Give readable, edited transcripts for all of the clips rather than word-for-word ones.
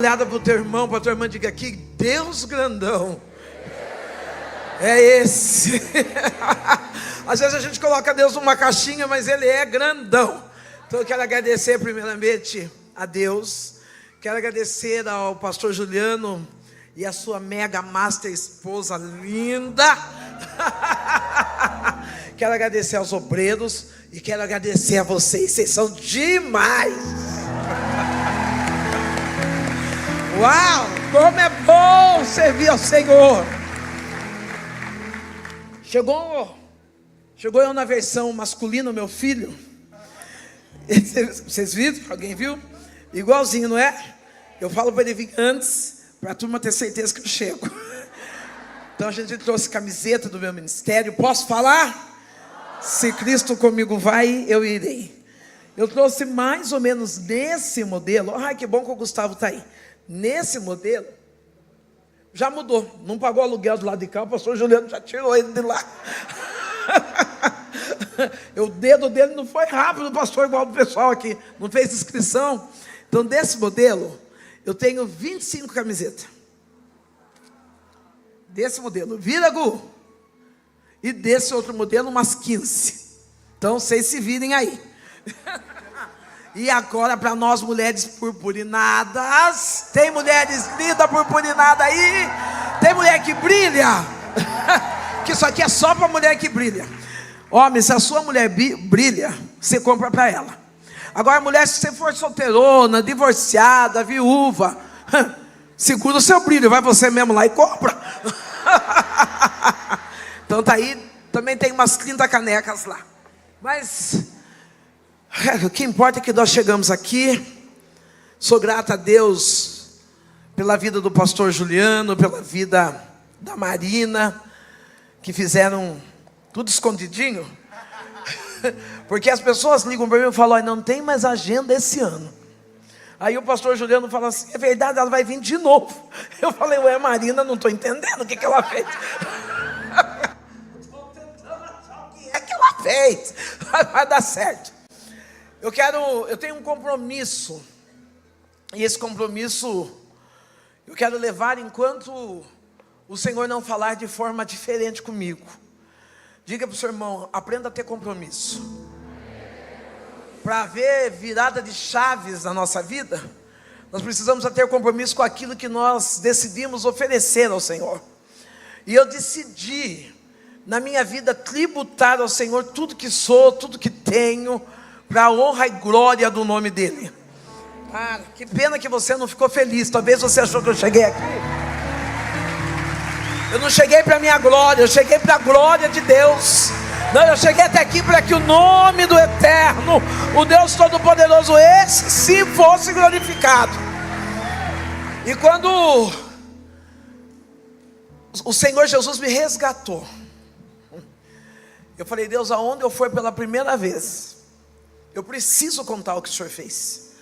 Olhada para o teu irmão, para a tua irmã, diga aqui: Deus grandão é esse. Às vezes a gente coloca Deus numa caixinha, mas Ele é grandão. Então eu quero agradecer primeiramente a Deus. Quero agradecer ao pastor Juliano e a sua mega master esposa linda. Quero agradecer aos obreiros e quero agradecer a vocês são demais. Uau, como é bom servir ao Senhor. Chegou eu na versão masculina, meu filho. Vocês viram? Alguém viu? Igualzinho, não é? Eu falo para ele vir antes, para a turma ter certeza que eu chego. Então a gente trouxe camiseta do meu ministério. Posso falar? Se Cristo comigo vai, eu irei. Eu trouxe mais ou menos nesse modelo. Ai, que bom que o Gustavo está aí. Nesse modelo, já mudou. Não pagou aluguel do lado de cá, o pastor Juliano já tirou ele de lá. O dedo dele não foi rápido, pastor, igual do pessoal aqui. Não fez inscrição. Então, desse modelo, eu tenho 25 camisetas. Desse modelo, vira, Gu. E desse outro modelo, umas 15. Então, vocês se virem aí. E agora para nós mulheres purpurinadas. Tem mulheres lindas purpurinadas aí? Tem mulher que brilha? Que isso aqui é só para mulher que brilha. Homem, se a sua mulher brilha, você compra para ela. Agora mulher, se você for solteirona, divorciada, viúva, segura o seu brilho, vai você mesmo lá e compra. Então tá aí, também tem umas 30 canecas lá. Mas o que importa é que nós chegamos aqui. Sou grata a Deus pela vida do pastor Juliano, pela vida da Marina, que fizeram tudo escondidinho. Porque as pessoas ligam para mim e falam: não tem mais agenda esse ano. Aí o pastor Juliano fala assim: é verdade, ela vai vir de novo. Eu falei: ué, Marina, não estou entendendo o que ela fez. Estou tentando achar o que é que ela fez. Vai dar certo. Eu tenho um compromisso, e esse compromisso eu quero levar enquanto o Senhor não falar de forma diferente comigo. Diga para o seu irmão: aprenda a ter compromisso. Para haver virada de chaves na nossa vida, nós precisamos ter compromisso com aquilo que nós decidimos oferecer ao Senhor. E eu decidi, na minha vida, tributar ao Senhor tudo que sou, tudo que tenho, para a honra e glória do nome dEle. Ah, que pena que você não ficou feliz. Talvez você achou que eu cheguei aqui. Eu não cheguei para a minha glória, eu cheguei para a glória de Deus. Não, eu cheguei até aqui para que o nome do Eterno, o Deus Todo-Poderoso, esse sim fosse glorificado. E quando o Senhor Jesus me resgatou, eu falei: Deus, aonde eu for pela primeira vez, eu preciso contar o que o Senhor fez.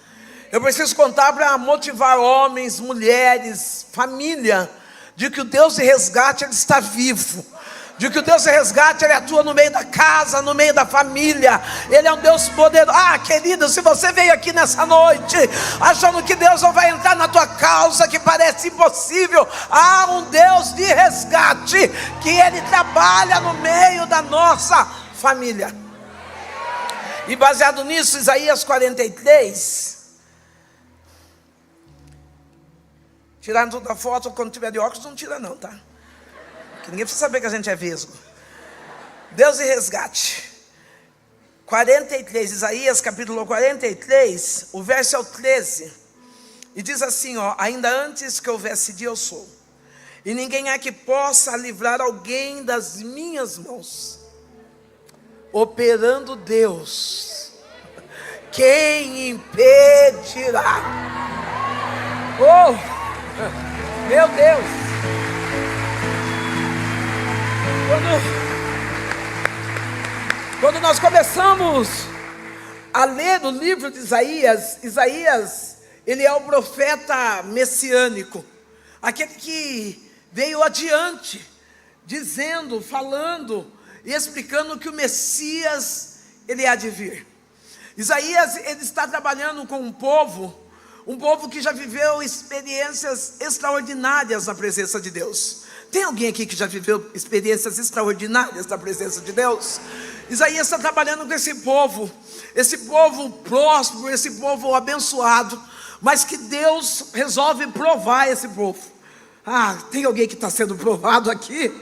Eu preciso contar para motivar homens, mulheres, família, de que o Deus de resgate, Ele está vivo. De que o Deus de resgate, Ele atua no meio da casa, no meio da família. Ele é um Deus poderoso. Ah, querido, se você veio aqui nessa noite achando que Deus não vai entrar na tua causa, que parece impossível, há um Deus de resgate, que Ele trabalha no meio da nossa família. E baseado nisso, Isaías 43. Tiraram toda a foto. Quando tiver de óculos, não tira não, tá? Que ninguém precisa saber que a gente é vesgo. Deus e resgate. 43, Isaías capítulo 43, o verso é o 13. E diz assim, ó: ainda antes que houvesse dia, eu sou, e ninguém há que possa livrar alguém das minhas mãos. Operando Deus, quem impedirá? Oh, meu Deus! Quando nós começamos a ler o livro de Isaías, ele é o profeta messiânico, aquele que veio adiante, dizendo, falando e explicando que o Messias, ele há de vir. Isaías, ele está trabalhando com um povo Um povo que já viveu experiências extraordinárias na presença de Deus. Tem alguém aqui que já viveu experiências extraordinárias na presença de Deus? Isaías está trabalhando com esse povo próspero, esse povo abençoado, mas que Deus resolve provar esse povo. Tem alguém que está sendo provado aqui?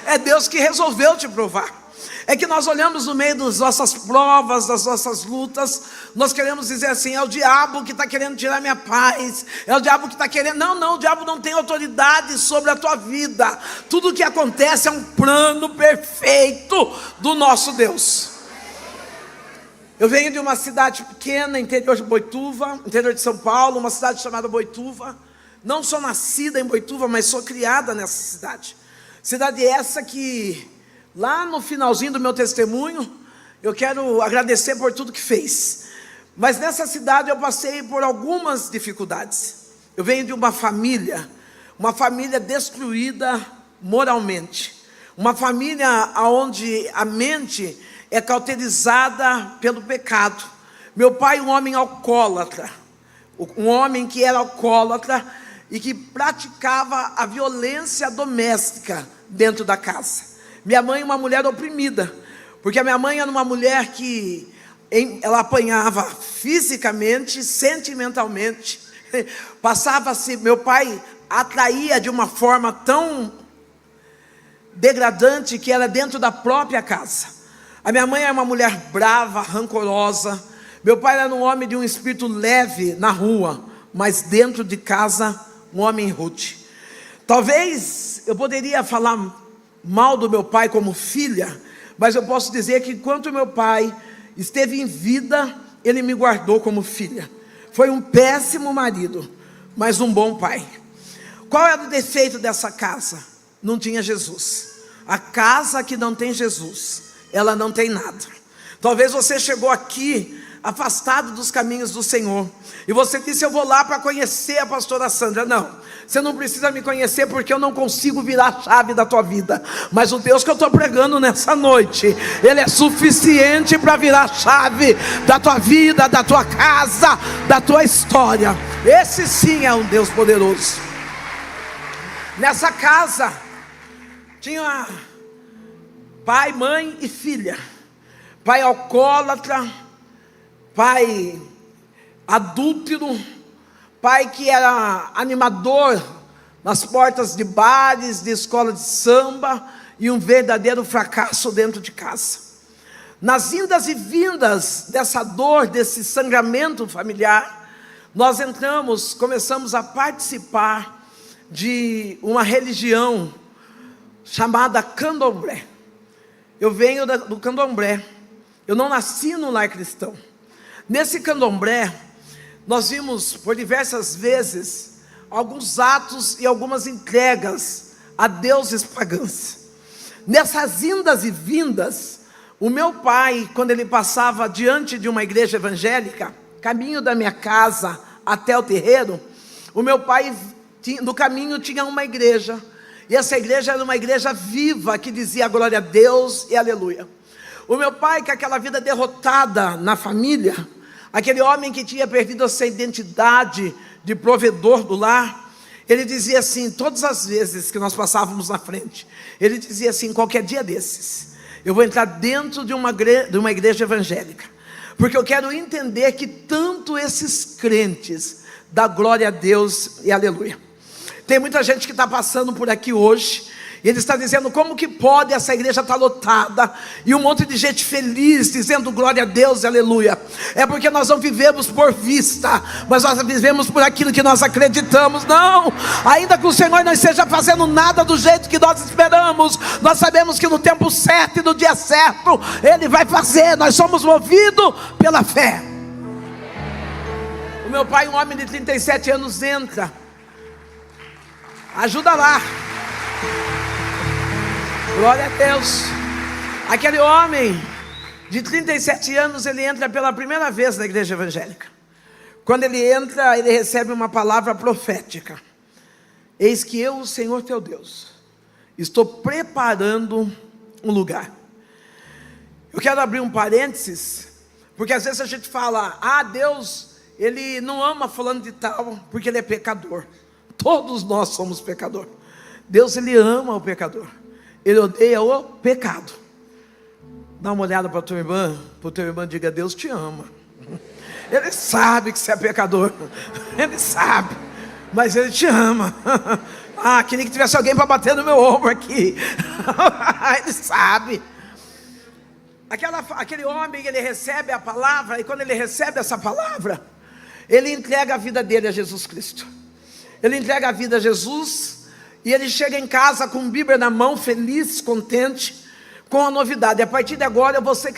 É Deus que resolveu te provar. É que nós olhamos no meio das nossas provas, das nossas lutas, nós queremos dizer assim: é o diabo que está querendo tirar minha paz, é o diabo que está querendo... Não, o diabo não tem autoridade sobre a tua vida. Tudo o que acontece é um plano perfeito do nosso Deus. Eu venho de uma cidade pequena, interior de Boituva, interior de São Paulo, uma cidade chamada Boituva. Não sou nascida em Boituva, mas sou criada nessa cidade. Cidade essa que... lá no finalzinho do meu testemunho, eu quero agradecer por tudo que fez. Mas nessa cidade eu passei por algumas dificuldades. Eu venho de uma família destruída moralmente. Uma família onde a mente é cauterizada pelo pecado. Meu pai, um homem alcoólatra. Um homem que era alcoólatra e que praticava a violência doméstica dentro da casa. Minha mãe, uma mulher oprimida, porque a minha mãe era uma mulher que ela apanhava fisicamente, sentimentalmente, passava-se, meu pai atraía de uma forma tão degradante que era dentro da própria casa. A minha mãe era uma mulher brava, rancorosa. Meu pai era um homem de um espírito leve na rua, mas dentro de casa, um homem rude. Talvez eu poderia falar mal do meu pai como filha, mas eu posso dizer que enquanto meu pai esteve em vida, ele me guardou como filha. Foi um péssimo marido, mas um bom pai. Qual era o defeito dessa casa? Não tinha Jesus. A casa que não tem Jesus, ela não tem nada. Talvez você chegou aqui afastado dos caminhos do Senhor, e você disse: eu vou lá para conhecer a pastora Sandra. Não, você não precisa me conhecer, porque eu não consigo virar a chave da tua vida, mas o Deus que eu estou pregando nessa noite, Ele é suficiente para virar a chave da tua vida, da tua casa, da tua história. Esse sim é um Deus poderoso. Nessa casa tinha pai, mãe e filha. Pai alcoólatra, pai adúltero, pai que era animador nas portas de bares, de escola de samba, e um verdadeiro fracasso dentro de casa. Nas indas e vindas dessa dor, desse sangramento familiar, nós começamos a participar de uma religião chamada candomblé. Eu venho do candomblé. Eu não nasci no lar cristão. Nesse candomblé, nós vimos por diversas vezes alguns atos e algumas entregas a deuses pagãos. Nessas indas e vindas, o meu pai, quando ele passava diante de uma igreja evangélica, caminho da minha casa até o terreiro, o meu pai, no caminho tinha uma igreja, e essa igreja era uma igreja viva, que dizia glória a Deus e aleluia. O meu pai, com aquela vida derrotada na família, aquele homem que tinha perdido a sua identidade de provedor do lar, ele dizia assim, todas as vezes que nós passávamos na frente, ele dizia assim: qualquer dia desses, eu vou entrar dentro de uma igreja evangélica, porque eu quero entender que tanto esses crentes dão glória a Deus e aleluia. Tem muita gente que está passando por aqui hoje, e ele está dizendo: como que pode essa igreja estar lotada, e um monte de gente feliz, dizendo glória a Deus e aleluia? É porque nós não vivemos por vista, mas nós vivemos por aquilo que nós acreditamos. Não, ainda que o Senhor não esteja fazendo nada do jeito que nós esperamos, nós sabemos que no tempo certo e no dia certo, Ele vai fazer. Nós somos movidos pela fé. O meu pai, um homem de 37 anos, entra. Ajuda lá. Glória a Deus. Aquele homem de 37 anos, ele entra pela primeira vez na igreja evangélica. Quando ele entra, ele recebe uma palavra profética: eis que eu, o Senhor teu Deus, estou preparando um lugar. Eu quero abrir um parênteses, porque às vezes a gente fala: ah, Deus, ele não ama fulano de tal porque ele é pecador. Todos nós somos pecador. Deus, ele ama o pecador, ele odeia o pecado. Dá uma olhada para tua irmã, para o teu irmão, diga: Deus te ama. Ele sabe que você é pecador, ele sabe, mas ele te ama. Ah, queria que tivesse alguém para bater no meu ombro aqui. Ele sabe. Aquele homem, ele recebe a palavra, e quando ele recebe essa palavra, ele entrega a vida dele a Jesus Cristo. Ele entrega a vida a Jesus, e ele chega em casa com Bíblia na mão, feliz, contente, com a novidade: a partir de agora eu vou ser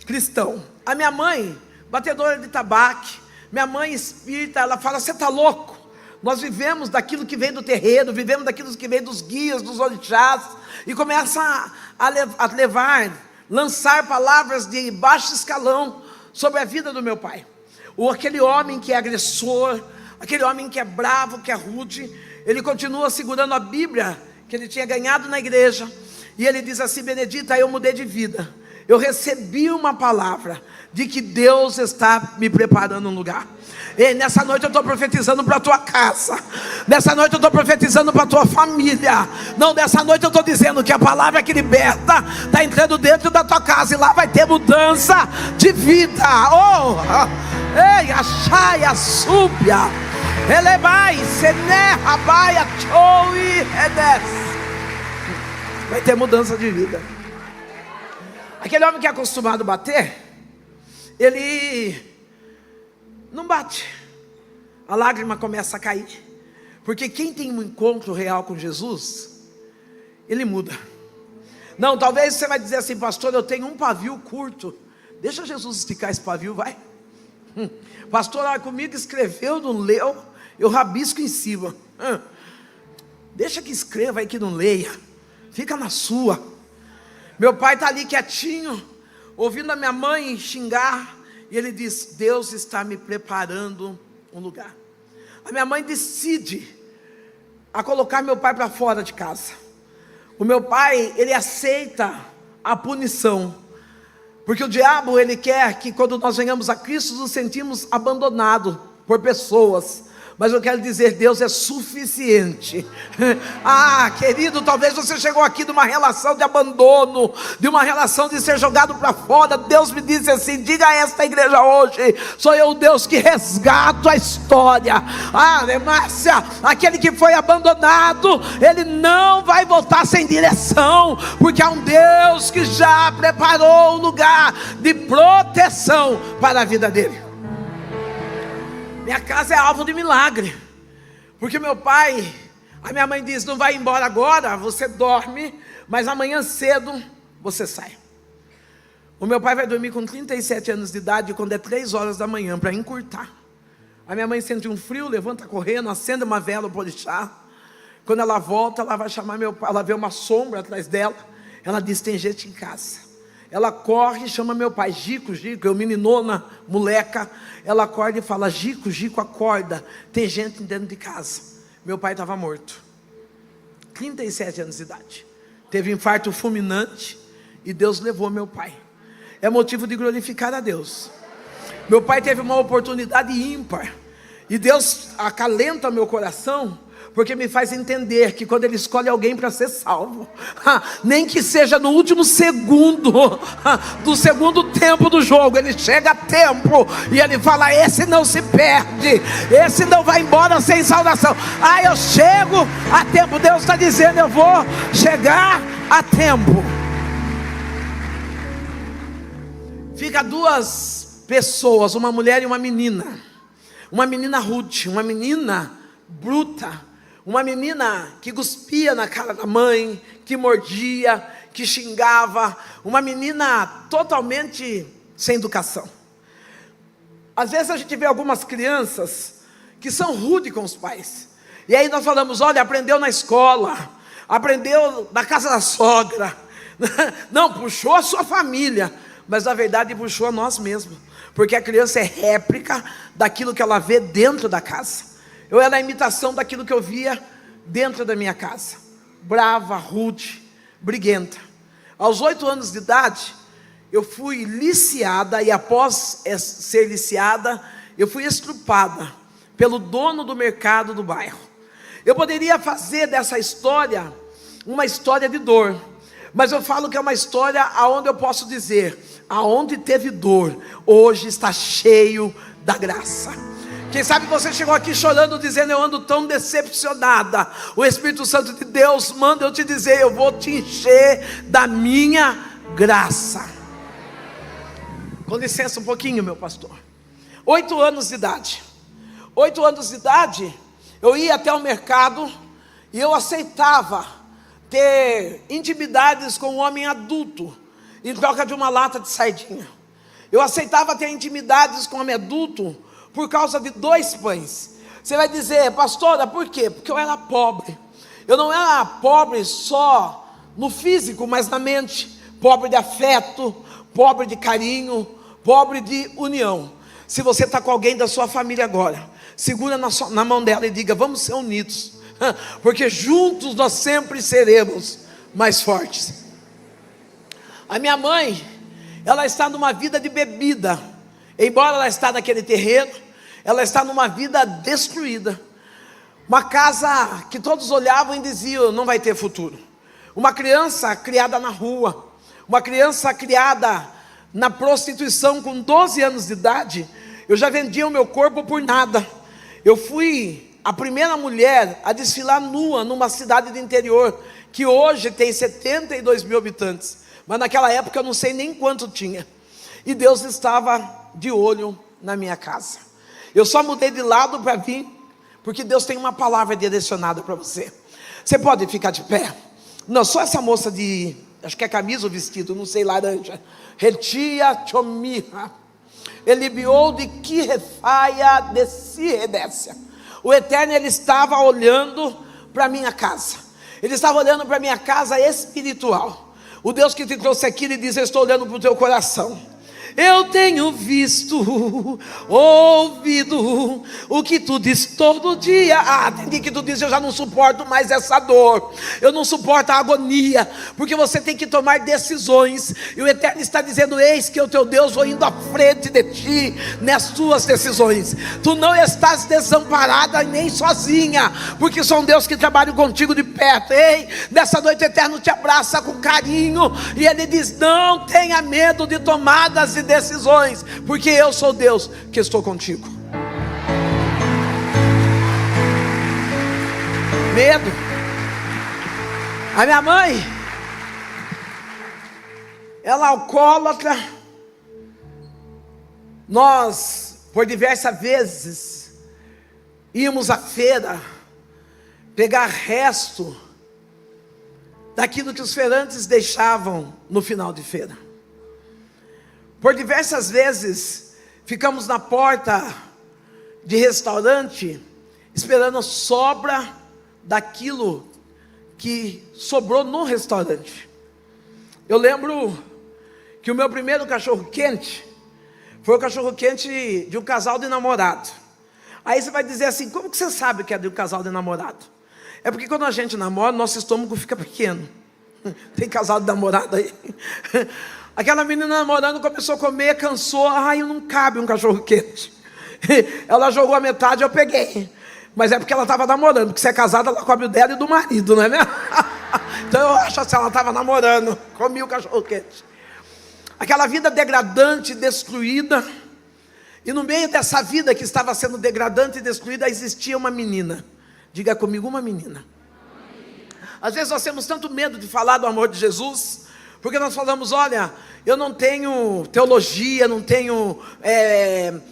cristão. A minha mãe, batedora de tabaco, minha mãe espírita, ela fala: você está louco? Nós vivemos daquilo que vem do terreiro, vivemos daquilo que vem dos guias, dos orixás, e começa a lançar palavras de baixo escalão sobre a vida do meu pai. Ou aquele homem que é agressor, aquele homem que é bravo, que é rude, ele continua segurando a Bíblia que ele tinha ganhado na igreja, e ele diz assim: Benedita, eu mudei de vida, eu recebi uma palavra de que Deus está me preparando um lugar. E nessa noite eu estou profetizando para a tua casa, nessa noite eu estou profetizando para a tua família. Não, nessa noite eu estou dizendo que a palavra que liberta está entrando dentro da tua casa, e lá vai ter mudança de vida. Oh, ei, achai a súbia, elebai, sené, rabaia, choi, edes. Vai ter mudança de vida. Aquele homem que é acostumado a bater, ele não bate, a lágrima começa a cair, porque quem tem um encontro real com Jesus, ele muda. Não, talvez você vai dizer assim: pastor, eu tenho um pavio curto. Deixa Jesus esticar esse pavio, vai. Pastor, olha, comigo escreveu, não leu, eu rabisco em cima. Deixa que escreva aí, que não leia, fica na sua. Meu pai está ali quietinho, ouvindo a minha mãe xingar, e ele diz: Deus está me preparando um lugar. A minha mãe decide a colocar meu pai para fora de casa. O meu pai, ele aceita a punição, porque o diabo, ele quer que quando nós venhamos a Cristo, nos sentimos abandonados por pessoas. Mas eu quero dizer, Deus é suficiente. Ah, querido, talvez você chegou aqui de uma relação de abandono, de uma relação de ser jogado para fora. Deus me disse assim: diga a esta igreja hoje: sou eu o Deus que resgato a história. Ah, Márcia, aquele que foi abandonado, ele não vai voltar sem direção, porque há um Deus que já preparou um lugar de proteção para a vida dele. Minha casa é alvo de milagre, porque meu pai, a minha mãe diz: não vai embora agora, você dorme, mas amanhã cedo você sai. O meu pai vai dormir com 37 anos de idade, quando é 3 horas da manhã, para encurtar. A minha mãe sente um frio, levanta correndo, acende uma vela para o orixá. Quando ela volta, ela vai chamar meu pai, ela vê uma sombra atrás dela, ela diz: tem gente em casa. Ela corre e chama meu pai: Gico, eu meninona, moleca. Ela acorda e fala: Gico, acorda, tem gente dentro de casa. Meu pai estava morto, 37 anos de idade, teve um infarto fulminante, e Deus levou meu pai. É motivo de glorificar a Deus. Meu pai teve uma oportunidade ímpar, e Deus acalenta meu coração, porque me faz entender que quando Ele escolhe alguém para ser salvo, nem que seja no último segundo do segundo tempo do jogo, Ele chega a tempo e Ele fala: esse não se perde, esse não vai embora sem salvação. Ah, eu chego a tempo. Deus está dizendo: eu vou chegar a tempo. Fica 2 pessoas, uma mulher e uma menina. Uma menina rude, uma menina bruta, uma menina que cuspia na cara da mãe, que mordia, que xingava, uma menina totalmente sem educação. Às vezes a gente vê algumas crianças que são rudes com os pais, e aí nós falamos: olha, aprendeu na escola, aprendeu na casa da sogra, não, puxou a sua família, mas na verdade puxou a nós mesmos, porque a criança é réplica daquilo que ela vê dentro da casa. Eu era a imitação daquilo que eu via dentro da minha casa, brava, rude, briguenta. Aos 8 anos de idade, eu fui liciada, e após ser liciada, eu fui estrupada pelo dono do mercado do bairro. Eu poderia fazer dessa história uma história de dor, mas eu falo que é uma história aonde eu posso dizer, aonde teve dor, hoje está cheio da graça. Quem sabe você chegou aqui chorando, dizendo: eu ando tão decepcionada. O Espírito Santo de Deus manda eu te dizer: eu vou te encher da minha graça. Com licença um pouquinho, meu pastor. 8 anos de idade. 8 anos de idade, eu ia até o mercado e eu aceitava ter intimidades com um homem adulto em troca de uma lata de sardinha. Eu aceitava ter intimidades com um homem adulto por causa de 2 pães. Você vai dizer: pastora, por quê? Porque eu era pobre. Eu não era pobre só no físico, mas na mente. Pobre de afeto, pobre de carinho, pobre de união. Se você está com alguém da sua família agora, segura na mão dela e diga: vamos ser unidos, porque juntos nós sempre seremos mais fortes. A minha mãe, ela está numa vida de bebida. Embora ela está naquele terreno, ela está numa vida destruída. Uma casa que todos olhavam e diziam: não vai ter futuro. Uma criança criada na rua, uma criança criada na prostituição com 12 anos de idade. Eu já vendia o meu corpo por nada. Eu fui a primeira mulher a desfilar nua numa cidade do interior, que hoje tem 72 mil habitantes, mas naquela época eu não sei nem quanto tinha. E Deus estava de olho na minha casa. Eu só mudei de lado para vir, porque Deus tem uma palavra direcionada para você. Você pode ficar de pé? Não, só essa moça de, acho que é camisa ou vestido, não sei, laranja. Retia chomirra. Elibiou de que refaia de si redécia. O Eterno, Ele estava olhando para a minha casa. Ele estava olhando para a minha casa espiritual. O Deus que te trouxe aqui, Ele diz: eu estou olhando para o teu coração. Eu tenho visto, ouvido o que tu diz todo dia. Tem dia que tu diz: eu já não suporto mais essa dor, eu não suporto a agonia, porque você tem que tomar decisões, e o Eterno está dizendo: eis que o teu Deus vou indo à frente de ti nas tuas decisões. Tu não estás desamparada nem sozinha, porque sou um Deus que trabalha contigo de perto. Ei, nessa noite o Eterno te abraça com carinho, e Ele diz: não tenha medo de tomadas e decisões, porque eu sou Deus que estou contigo. Medo. A minha mãe, ela é alcoólatra. Nós, por diversas vezes, íamos à feira pegar resto daquilo que os feirantes deixavam no final de feira. Por diversas vezes ficamos na porta de restaurante esperando a sobra daquilo que sobrou no restaurante. Eu lembro que o meu primeiro cachorro quente foi o cachorro quente de um casal de namorado. Aí você vai dizer assim: como que você sabe que é de um casal de namorado? É porque quando a gente namora, nosso estômago fica pequeno. Tem casal de namorado aí? Aquela menina namorando começou a comer, cansou. Ai, não cabe um cachorro quente. Ela jogou a metade, eu peguei. Mas é porque ela estava namorando. Porque se é casada, ela come o dela e do marido, não é mesmo? Então eu acho assim, ela estava namorando. Comi o cachorro quente. Aquela vida degradante, destruída. E no meio dessa vida que estava sendo degradante e destruída, existia uma menina. Diga comigo, uma menina. Às vezes nós temos tanto medo de falar do amor de Jesus, porque nós falamos: olha, eu não tenho teologia, não tenho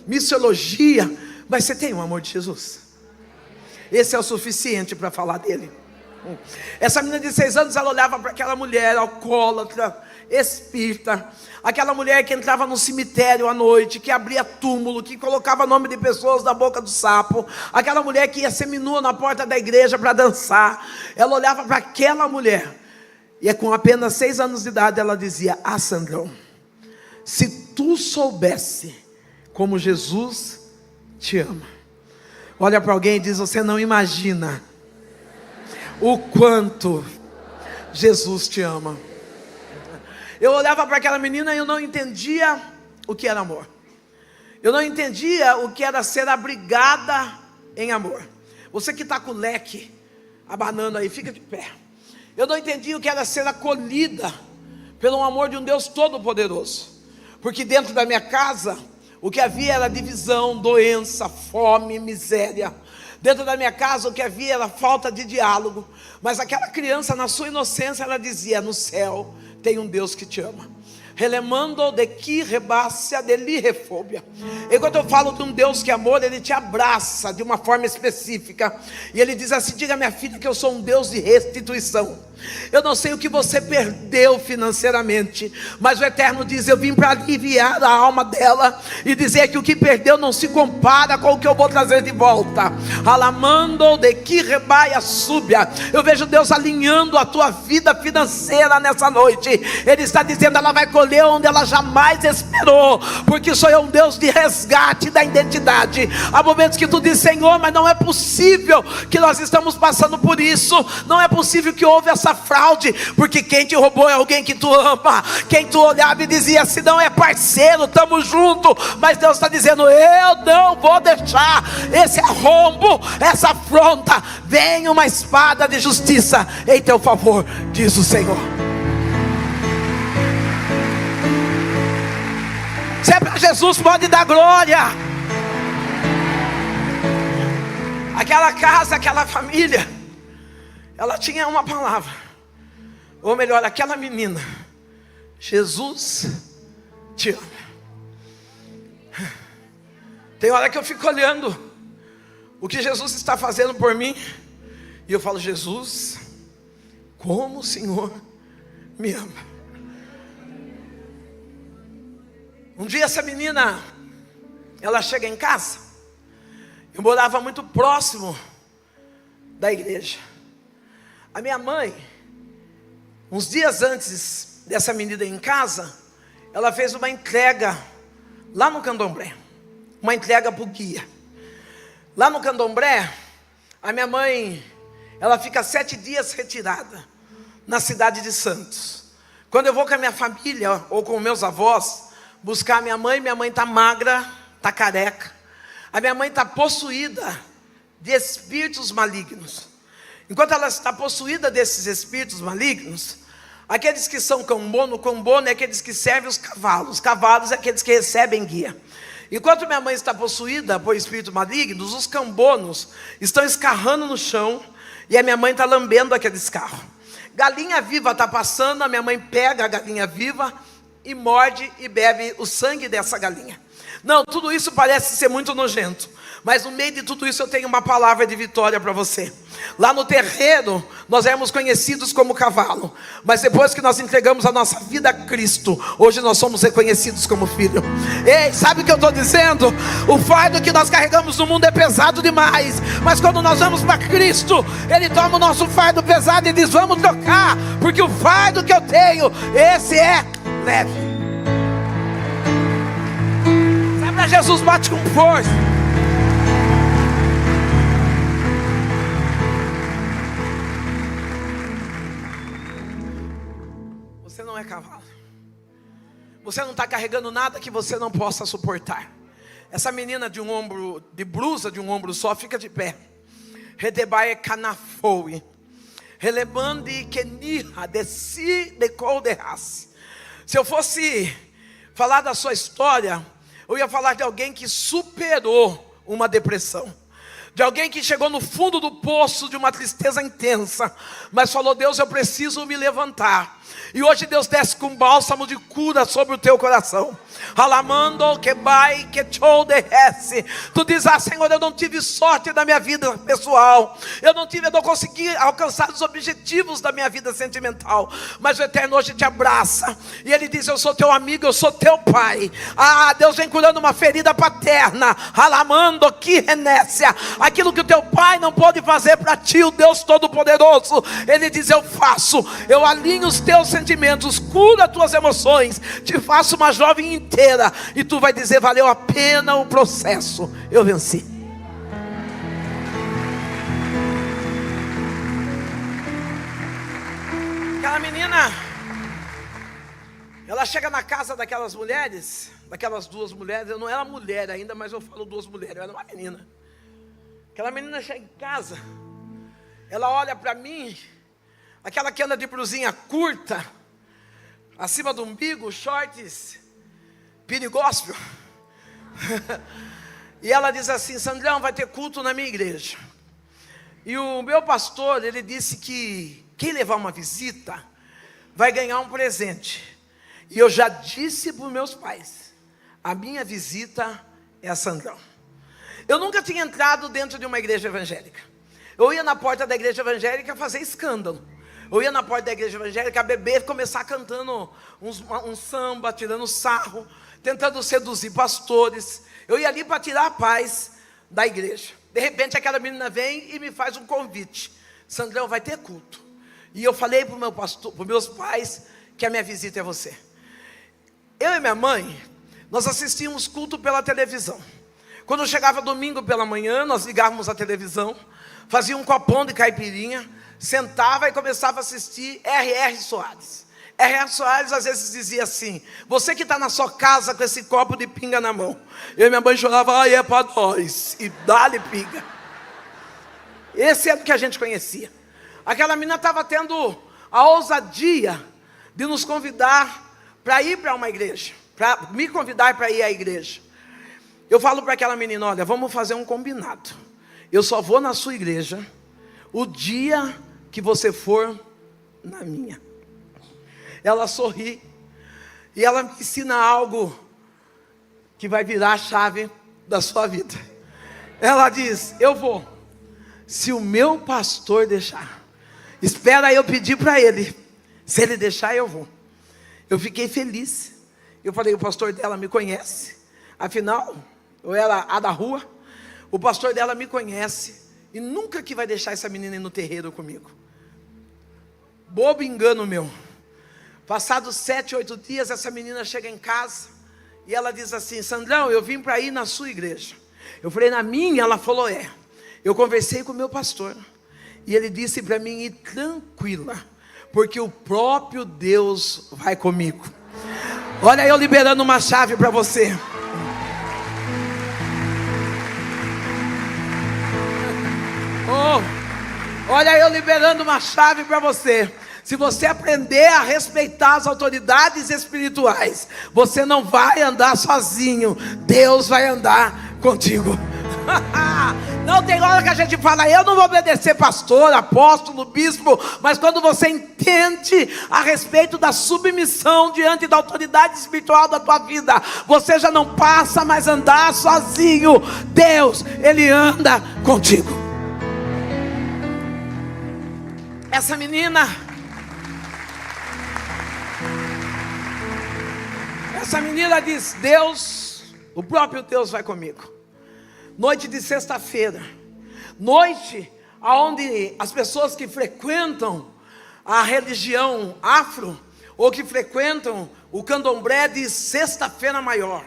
missiologia, mas você tem o amor de Jesus. Esse é o suficiente para falar dele. Essa menina de 6 anos, ela olhava para aquela mulher alcoólatra, espírita, aquela mulher que entrava no cemitério à noite, que abria túmulo, que colocava nome de pessoas na boca do sapo, aquela mulher que ia seminua na porta da igreja para dançar. Ela olhava para aquela mulher, e com apenas 6 anos de idade ela dizia: ah, Sandrão, se tu soubesse como Jesus te ama. Olha para alguém e diz: você não imagina o quanto Jesus te ama. Eu olhava para aquela menina e eu não entendia o que era amor. Eu não entendia o que era ser abrigada em amor. Você que está com o leque abanando aí, fica de pé. Eu não entendia o que era ser acolhida pelo amor de um Deus todo-poderoso. Porque dentro da minha casa, o que havia era divisão, doença, fome, miséria. Dentro da minha casa, o que havia era falta de diálogo. Mas aquela criança, na sua inocência, ela dizia: no céu tem um Deus que te ama. Relemando de que rebácia de li refóbia. E quando eu falo de um Deus que é amor, Ele te abraça de uma forma específica. E Ele diz assim: diga, minha filha, que eu sou um Deus de restituição. Eu não sei o que você perdeu financeiramente, mas o Eterno diz: eu vim para aliviar a alma dela e dizer que o que perdeu não se compara com o que eu vou trazer de volta. Alamando de que rebaia súbia. Eu vejo Deus alinhando a tua vida financeira nessa noite. Ele está dizendo: ela vai colher onde ela jamais esperou, porque sou eu um Deus de resgate da identidade. Há momentos que tu diz: Senhor, mas não é possível que nós estamos passando por isso, não é possível que houve essa fraude, porque quem te roubou é alguém que tu ama, quem tu olhava e dizia: se não é parceiro, estamos juntos. Mas Deus está dizendo: eu não vou deixar esse arrombo, essa afronta. Vem uma espada de justiça em teu favor, diz o Senhor. Se é para Jesus, pode dar glória. Aquela casa, aquela família, ela tinha uma palavra, ou melhor, aquela menina: Jesus te ama. Tem hora que eu fico olhando o que Jesus está fazendo por mim, e eu falo: Jesus, como o Senhor me ama. Um dia essa menina, ela chega em casa. Eu morava muito próximo da igreja. A minha mãe, uns dias antes dessa menina ir em casa, ela fez uma entrega lá no Candomblé, uma entrega para o guia. Lá no Candomblé, a minha mãe, ela fica 7 dias retirada na cidade de Santos. Quando eu vou com a minha família ou com meus avós buscar a minha mãe está magra, está careca. A minha mãe está possuída de espíritos malignos. Enquanto ela está possuída desses espíritos malignos, aqueles que são cambono é aqueles que servem os cavalos é aqueles que recebem guia. Enquanto minha mãe está possuída por espíritos malignos, os cambonos estão escarrando no chão e a minha mãe está lambendo aquele escarro. Galinha viva está passando, a minha mãe pega a galinha viva e morde e bebe o sangue dessa galinha. Não, tudo isso parece ser muito nojento, mas no meio de tudo isso eu tenho uma palavra de vitória para você. Lá no terreiro nós éramos conhecidos como cavalo, mas depois que nós entregamos a nossa vida a Cristo, hoje nós somos reconhecidos como filho. Ei, sabe o que eu estou dizendo? O fardo que nós carregamos no mundo é pesado demais, mas quando nós vamos para Cristo, Ele toma o nosso fardo pesado e diz: vamos trocar, porque o fardo que eu tenho, esse é leve. Sabe, Jesus, bate com força. Você não é cavalo. Você não está carregando nada que você não possa suportar. Essa menina de blusa de um ombro só, fica de pé. Redebae canafoe. Relebande kenirra desi de colderras. Se eu fosse falar da sua história, eu ia falar de alguém que superou uma depressão, de alguém que chegou no fundo do poço de uma tristeza intensa, mas falou: Deus, eu preciso me levantar. E hoje Deus desce com bálsamo de cura sobre o teu coração. Alamando que vai que chou derrece. Tu diz: ah, Senhor, eu não tive sorte na minha vida pessoal, eu não consegui alcançar os objetivos da minha vida sentimental, mas o Eterno hoje te abraça e Ele diz: eu sou teu amigo, eu sou teu pai. Ah, Deus vem curando uma ferida paterna. Alamando que renécia, aquilo que o teu pai não pode fazer para ti, o Deus Todo-Poderoso, Ele diz: eu faço. Eu alinho os teus sentimentos, curo as tuas emoções, te faço uma jovem inteira, e tu vai dizer: valeu a pena o processo, eu venci. Aquela menina, ela chega na casa daquelas mulheres, daquelas duas mulheres. Eu não era mulher ainda, mas eu falo duas mulheres, eu era uma menina. Aquela menina chega em casa, ela olha para mim, aquela que anda de blusinha curta, acima do umbigo, shorts, gospel. E ela diz assim: Sandrão, vai ter culto na minha igreja. E o meu pastor, ele disse que quem levar uma visita vai ganhar um presente. E eu já disse para os meus pais: a minha visita é a Sandrão. Eu nunca tinha entrado dentro de uma igreja evangélica. Eu ia na porta da igreja evangélica fazer escândalo. Eu ia na porta da igreja evangélica beber, começar cantando um samba, tirando sarro, tentando seduzir pastores. Eu ia ali para tirar a paz da igreja. De repente aquela menina vem e me faz um convite: Sandrão, vai ter culto. E eu falei para os meus pais que a minha visita é você. Eu e minha mãe, nós assistíamos culto pela televisão. Quando chegava domingo pela manhã, nós ligávamos a televisão, fazia um copão de caipirinha, sentava e começava a assistir R.R. Soares. R.R. Soares às vezes dizia assim: você que está na sua casa com esse copo de pinga na mão. Eu e minha mãe chorava: ai, é para nós. E dá-lhe pinga. Esse é o que a gente conhecia. Aquela menina estava tendo a ousadia de nos convidar para ir para uma igreja, para me convidar para ir à igreja. Eu falo para aquela menina: olha, vamos fazer um combinado. Eu só vou na sua igreja o dia que você for na minha. Ela sorri e ela me ensina algo que vai virar a chave da sua vida. Ela diz: eu vou, se o meu pastor deixar. Espera eu pedir para ele. Se ele deixar, eu vou. Eu fiquei feliz. Eu falei: o pastor dela me conhece. Afinal, eu era a da rua. O pastor dela me conhece e nunca que vai deixar essa menina ir no terreiro comigo. Bobo engano meu. Passados 7, 8 dias, essa menina chega em casa e ela diz assim: Sandrão, eu vim para ir na sua igreja. Eu falei: na minha? Ela falou: é. Eu conversei com o meu pastor e ele disse para mim ir tranquila, porque o próprio Deus vai comigo. Olha eu liberando uma chave para você. Oh, olha eu liberando uma chave para você. Se você aprender a respeitar as autoridades espirituais, você não vai andar sozinho. Deus vai andar contigo. Não tem hora que a gente fala: eu não vou obedecer pastor, apóstolo, bispo. Mas quando você entende a respeito da submissão diante da autoridade espiritual da tua vida, você já não passa mais a andar sozinho. Deus, Ele anda contigo. Essa menina diz: Deus, o próprio Deus vai comigo. Noite de sexta-feira, noite onde as pessoas que frequentam a religião afro, ou que frequentam o candomblé de sexta-feira maior,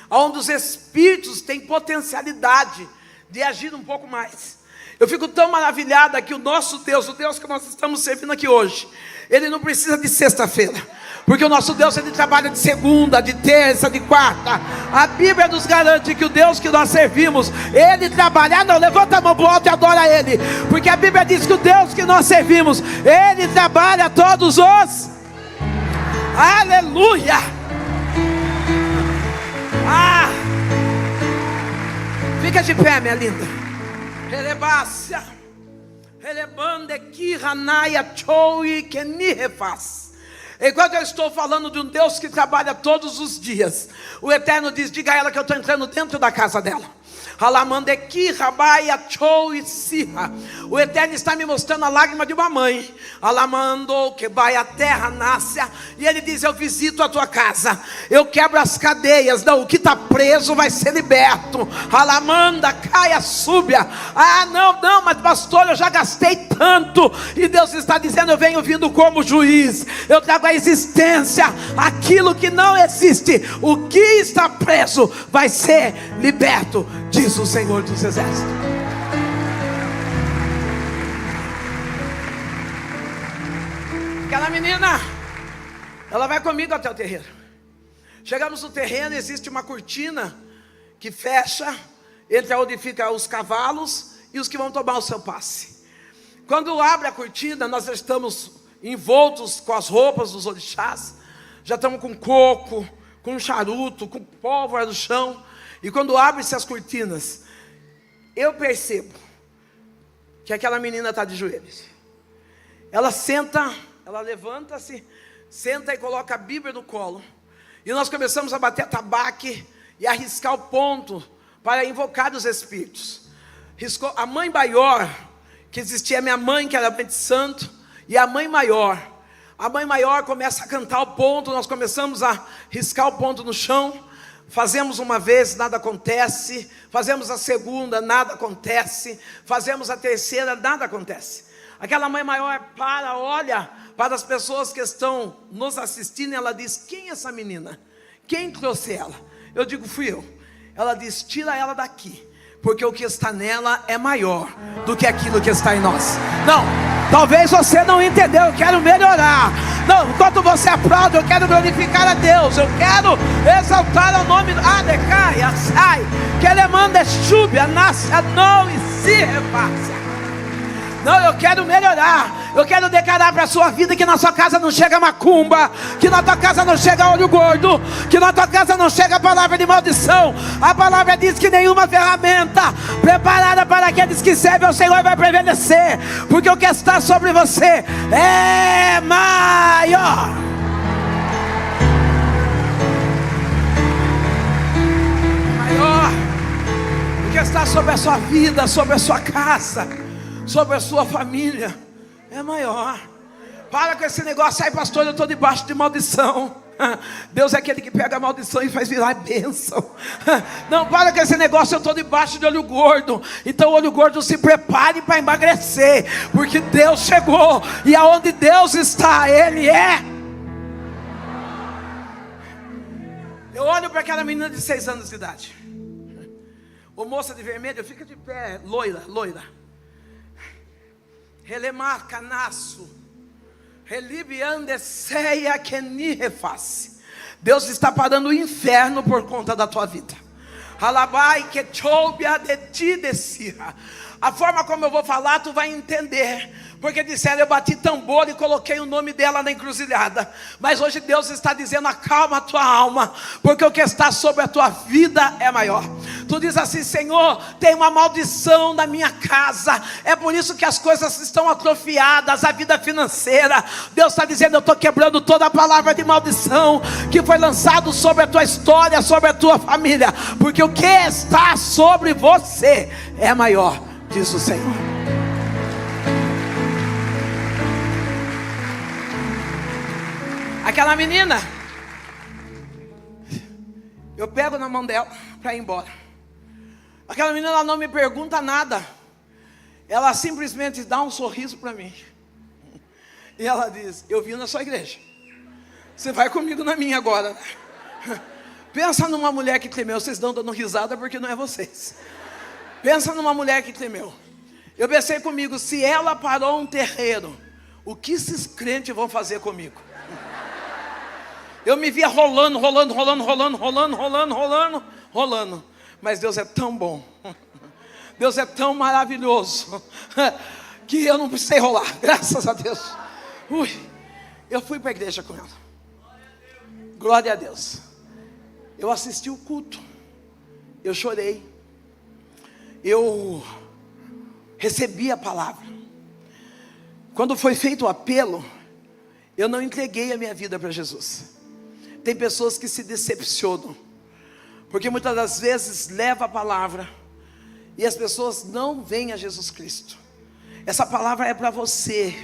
onde os espíritos têm potencialidade de agir um pouco mais. Eu fico tão maravilhada que o nosso Deus, o Deus que nós estamos servindo aqui hoje, Ele não precisa de sexta-feira, porque o nosso Deus, Ele trabalha de segunda, de terça, de quarta. A Bíblia nos garante que o Deus que nós servimos, Ele trabalha. Não, levanta a mão para o alto e adora Ele, porque a Bíblia diz que o Deus que nós servimos, Ele trabalha todos os... Aleluia! Fica de pé, minha linda. Relebácia, relebande que ranaia choi que ni refaz. Enquanto eu estou falando de um Deus que trabalha todos os dias, o Eterno diz: diga a ela que eu estou entrando dentro da casa dela. O Eterno está me mostrando a lágrima de uma mãe. Que vai a terra nasce. E Ele diz: eu visito a tua casa, eu quebro as cadeias. Não, o que está preso vai ser liberto. Caia, súbia. Não, mas pastor, eu já gastei tanto. E Deus está dizendo: eu venho vindo como juiz. Eu trago à existência aquilo que não existe. O que está preso vai ser liberto, diz o Senhor dos Exércitos. Aquela menina, ela vai comigo até o terreiro. Chegamos no terreno, existe uma cortina que fecha entre onde ficam os cavalos e os que vão tomar o seu passe. Quando abre a cortina, nós já estamos envoltos com as roupas dos orixás, já estamos com coco, com charuto, com pólvora no chão. E quando abrem-se as cortinas, eu percebo que aquela menina está de joelhos. Ela senta, ela levanta-se, senta e coloca a Bíblia no colo. E nós começamos a bater tabaque e a riscar o ponto para invocar os espíritos. Riscou a mãe maior, que existia a minha mãe, que era mãe de santo, e a mãe maior. A mãe maior começa a cantar o ponto, nós começamos a riscar o ponto no chão. Fazemos uma vez, nada acontece. Fazemos a segunda, nada acontece. Fazemos a terceira, nada acontece. Aquela mãe maior olha para as pessoas que estão nos assistindo, e ela diz: quem é essa menina? Quem trouxe ela? Eu digo: fui eu. Ela diz: tira ela daqui, porque o que está nela é maior do que aquilo que está em nós. Não, talvez você não entendeu. Eu quero melhorar. Não, enquanto você aplaude, eu quero glorificar a Deus. Eu quero exaltar o nome do Adecaia, sai, que ele manda chuva, nasce, não e se repassa. Não, eu quero melhorar. Eu quero declarar para a sua vida que na sua casa não chega macumba, que na tua casa não chega olho gordo, que na tua casa não chega a palavra de maldição. A palavra diz que nenhuma ferramenta preparada para aqueles que servem ao Senhor vai prevalecer, porque o que está sobre você é maior. Maior. O que está sobre a sua vida, sobre a sua casa, sobre a sua família é maior. Para com esse negócio aí, pastor, eu estou debaixo de maldição. Deus é aquele que pega a maldição e faz virar bênção. Não, para com esse negócio, eu estou debaixo de olho gordo. Então o olho gordo se prepare para emagrecer, porque Deus chegou, e aonde Deus está, Ele é. Eu olho para aquela menina de 6 anos de idade. Ô moça de vermelho, fica de pé, loira. Relemar canaço, relibiandeseia que ni reface. Deus está parando o inferno por conta da tua vida. Alabai que choubia de ti descia. A forma como eu vou falar, tu vai entender. Porque disseram: eu bati tambor e coloquei o nome dela na encruzilhada. Mas hoje Deus está dizendo: acalma a tua alma, porque o que está sobre a tua vida é maior. Tu diz assim: Senhor, tem uma maldição na minha casa, é por isso que as coisas estão atrofiadas, a vida financeira. Deus está dizendo: eu estou quebrando toda a palavra de maldição que foi lançado sobre a tua história, sobre a tua família, porque o que está sobre você é maior, diz o Senhor. Aquela menina, eu pego na mão dela para ir embora. Aquela menina, ela não me pergunta nada, ela simplesmente dá um sorriso para mim. E ela diz: eu vim na sua igreja, você vai comigo na minha agora, né? Pensa numa mulher que temeu. Vocês estão dando risada porque não é vocês. Pensa numa mulher que temeu. Eu pensei comigo: se ela parou um terreiro, o que esses crentes vão fazer comigo? Eu me via rolando. Mas Deus é tão bom, Deus é tão maravilhoso, que eu não precisei rolar, graças a Deus. Eu fui para a igreja com ela. Glória a Deus. Eu assisti o culto, eu chorei, eu recebi a palavra. Quando foi feito o apelo, eu não entreguei a minha vida para Jesus. Tem pessoas que se decepcionam, porque muitas das vezes leva a palavra e as pessoas não veem a Jesus Cristo. Essa palavra é para você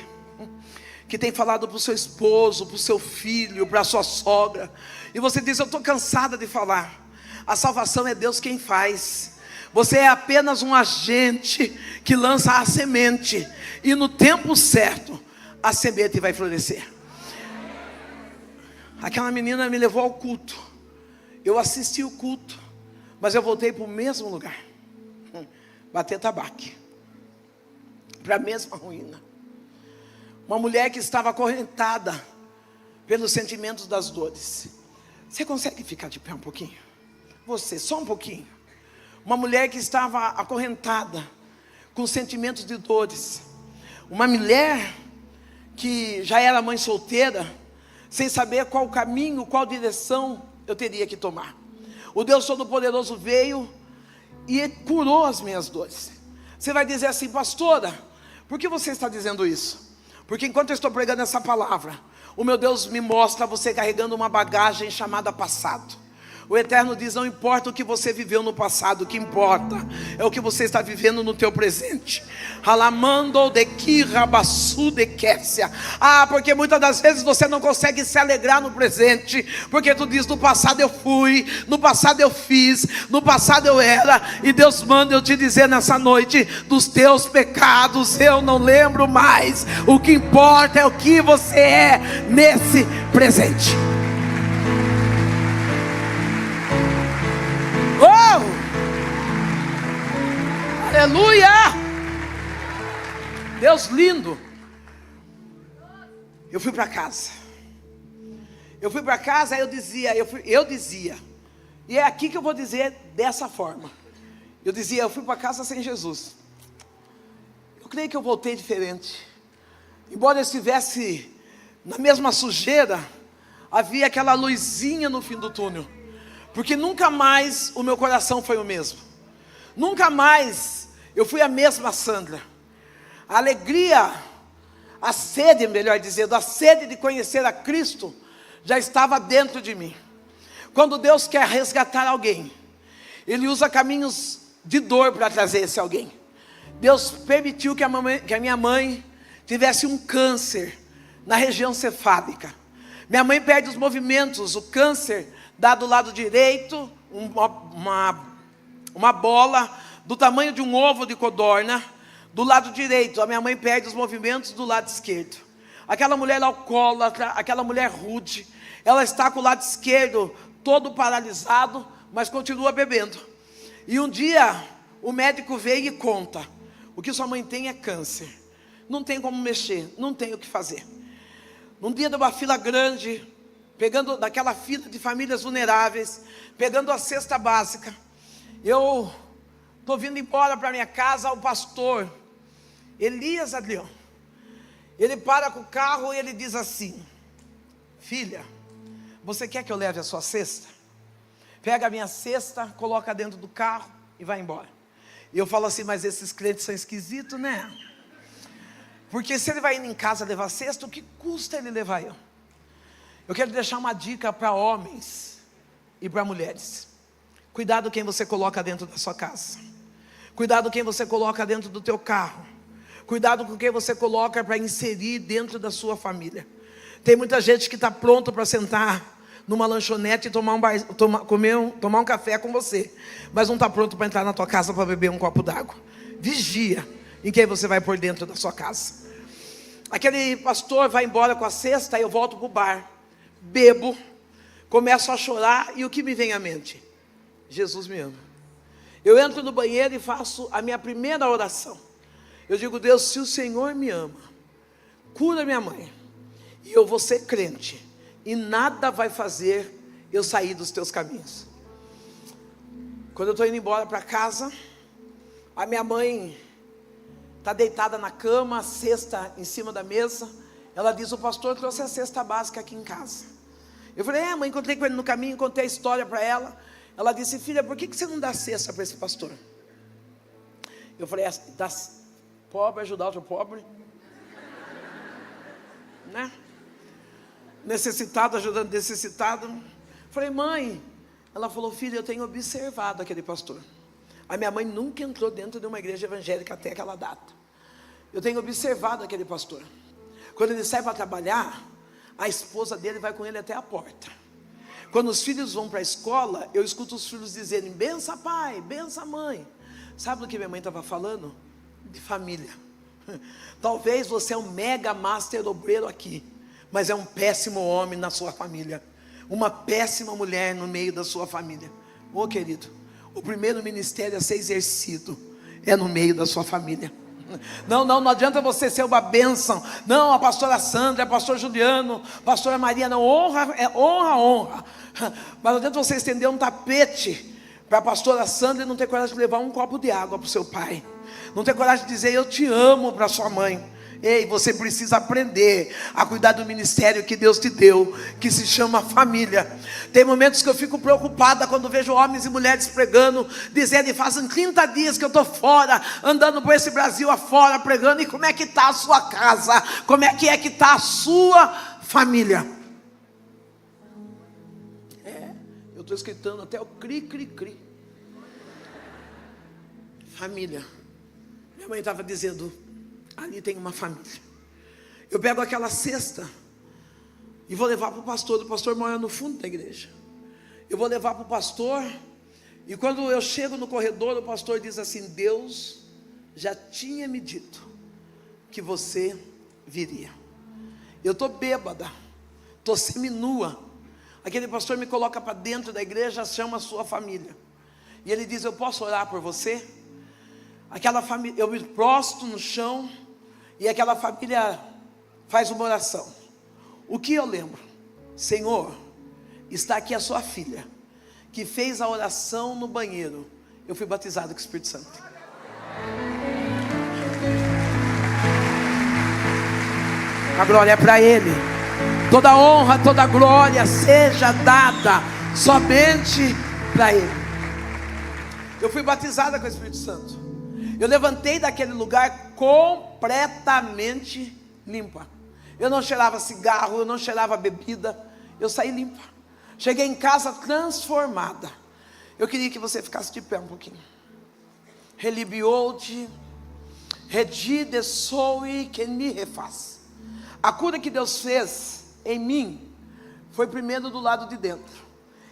que tem falado para o seu esposo, para o seu filho, para a sua sogra, e você diz: eu estou cansada de falar. A salvação é Deus quem faz. Você é apenas um agente que lança a semente, e no tempo certo a semente vai florescer. Aquela menina me levou ao culto. Eu assisti o culto, mas eu voltei para o mesmo lugar, bater tabaco, para a mesma ruína. Uma mulher que estava acorrentada pelos sentimentos das dores. Você consegue ficar de pé um pouquinho? Você, só um pouquinho. Uma mulher que estava acorrentada, com sentimentos de dores. Uma mulher que já era mãe solteira, sem saber qual caminho, qual direção eu teria que tomar. O Deus Todo-Poderoso veio e curou as minhas dores. Você vai dizer assim: pastora, por que você está dizendo isso? Porque enquanto eu estou pregando essa palavra, o meu Deus me mostra você carregando uma bagagem chamada passado. O Eterno diz: não importa o que você viveu no passado, o que importa é o que você está vivendo no teu presente. Porque muitas das vezes você não consegue se alegrar no presente, porque tu diz: no passado eu fui, no passado eu fiz, no passado eu era. E Deus manda eu te dizer nessa noite: dos teus pecados eu não lembro mais. O que importa é o que você é nesse presente. Aleluia! Deus lindo. Eu fui para casa. Aí eu dizia, e é aqui que eu vou dizer dessa forma. Eu dizia: eu fui para casa sem Jesus. Eu creio que eu voltei diferente. Embora eu estivesse na mesma sujeira, havia aquela luzinha no fim do túnel. Porque nunca mais o meu coração foi o mesmo. Nunca mais eu fui a mesma Sandra. A alegria, a sede, melhor dizendo, a sede de conhecer a Cristo já estava dentro de mim. Quando Deus quer resgatar alguém, Ele usa caminhos de dor para trazer esse alguém. Deus permitiu que a minha mãe tivesse um câncer na região cefálica. Minha mãe perde os movimentos, o câncer dá do lado direito uma bola do tamanho de um ovo de codorna. Do lado direito, a minha mãe perde os movimentos do lado esquerdo. Aquela mulher alcoólatra, aquela mulher rude, ela está com o lado esquerdo todo paralisado, mas continua bebendo. E um dia, o médico veio e conta: o que sua mãe tem é câncer. Não tem como mexer, não tem o que fazer. Num dia de uma fila grande, pegando daquela fila de famílias vulneráveis, pegando a cesta básica, eu estou vindo embora para minha casa. O pastor Elias Adrião, ele para com o carro e ele diz assim: filha, você quer que eu leve a sua cesta? Pega a minha cesta, coloca dentro do carro e vai embora. E eu falo assim: mas esses crentes são esquisitos, né? Porque se ele vai indo em casa levar cesta, o que custa ele levar eu? Eu quero deixar uma dica para homens e para mulheres. Cuidado quem você coloca dentro da sua casa. Cuidado quem você coloca dentro do teu carro. Cuidado com quem você coloca para inserir dentro da sua família. Tem muita gente que está pronto para sentar numa lanchonete e tomar um café com você, mas não está pronto para entrar na tua casa para beber um copo d'água. Vigia em quem você vai pôr dentro da sua casa. Aquele pastor vai embora com a cesta, eu volto para o bar, bebo, começo a chorar, e o que me vem à mente? Jesus me ama. Eu entro no banheiro e faço a minha primeira oração. Eu digo: Deus, se o Senhor me ama, cura minha mãe, e eu vou ser crente, e nada vai fazer eu sair dos teus caminhos. Quando eu estou indo embora para casa, a minha mãe está deitada na cama, a cesta em cima da mesa. Ela diz: o pastor trouxe a cesta básica aqui em casa. Eu falei: mãe, encontrei com ele no caminho, contei a história para ela. Ela disse: filha, por que você não dá cesta para esse pastor? Eu falei: dá pobre ajudar outro pobre, né? Necessitado ajudando necessitado. Falei: mãe. Ela falou: filha, eu tenho observado aquele pastor. A minha mãe nunca entrou dentro de uma igreja evangélica até aquela data. Eu tenho observado aquele pastor. Quando ele sai para trabalhar, a esposa dele vai com ele até a porta. Quando os filhos vão para a escola, eu escuto os filhos dizerem: bença pai, bença mãe. Sabe do que minha mãe estava falando? De família. Talvez você é um mega master obreiro aqui, mas é um péssimo homem na sua família, uma péssima mulher no meio da sua família. Ô querido, o primeiro ministério a ser exercido é no meio da sua família. Não adianta você ser uma bênção. Não, a pastora Sandra, a pastor Juliano, a pastora Maria, não, honra. Mas não adianta você estender um tapete para a pastora Sandra e não ter coragem de levar um copo de água para o seu pai. Não ter coragem de dizer eu te amo para sua mãe. Ei, você precisa aprender a cuidar do ministério que Deus te deu, que se chama família. Tem momentos que eu fico preocupada quando vejo homens e mulheres pregando, dizendo, fazem 30 dias que eu estou fora, andando por esse Brasil afora, pregando, e como é que está a sua casa? Como é que está a sua família? Eu estou escutando até o cri. Família. Minha mãe estava dizendo, ali tem uma família. Eu pego aquela cesta e vou levar para o pastor mora no fundo da igreja. Eu vou levar para o pastor, e quando eu chego no corredor, o pastor diz assim, Deus já tinha me dito que você viria. Eu estou bêbada, estou seminua. Aquele pastor me coloca para dentro da igreja, chama a sua família, e ele diz, eu posso orar por você? Aquela família, eu me prostro no chão, e aquela família faz uma oração. O que eu lembro? Senhor, está aqui a sua filha, que fez a oração no banheiro. Eu fui batizado com o Espírito Santo. A glória é para Ele. Toda honra, toda glória seja dada somente para Ele. Eu fui batizada com o Espírito Santo. Eu levantei daquele lugar completamente limpa. Eu não cheirava cigarro, eu não cheirava bebida. Eu saí limpa. Cheguei em casa transformada. Eu queria que você ficasse de pé um pouquinho. Relibiou-te, redi de soe que me refaz. A cura que Deus fez em mim foi primeiro do lado de dentro.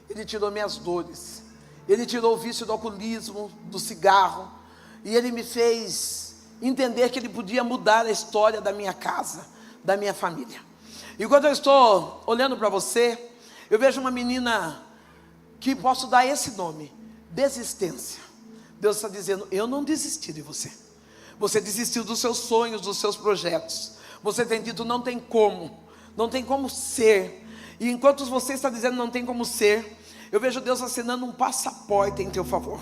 Ele tirou minhas dores. Ele tirou o vício do alcoolismo, do cigarro. E Ele me fez entender que Ele podia mudar a história da minha casa, da minha família. E quando eu estou olhando para você, eu vejo uma menina que posso dar esse nome, desistência. Deus está dizendo, eu não desisti de você. Você desistiu dos seus sonhos, dos seus projetos. Você tem dito, não tem como ser. E enquanto você está dizendo, não tem como ser, eu vejo Deus assinando um passaporte em teu favor.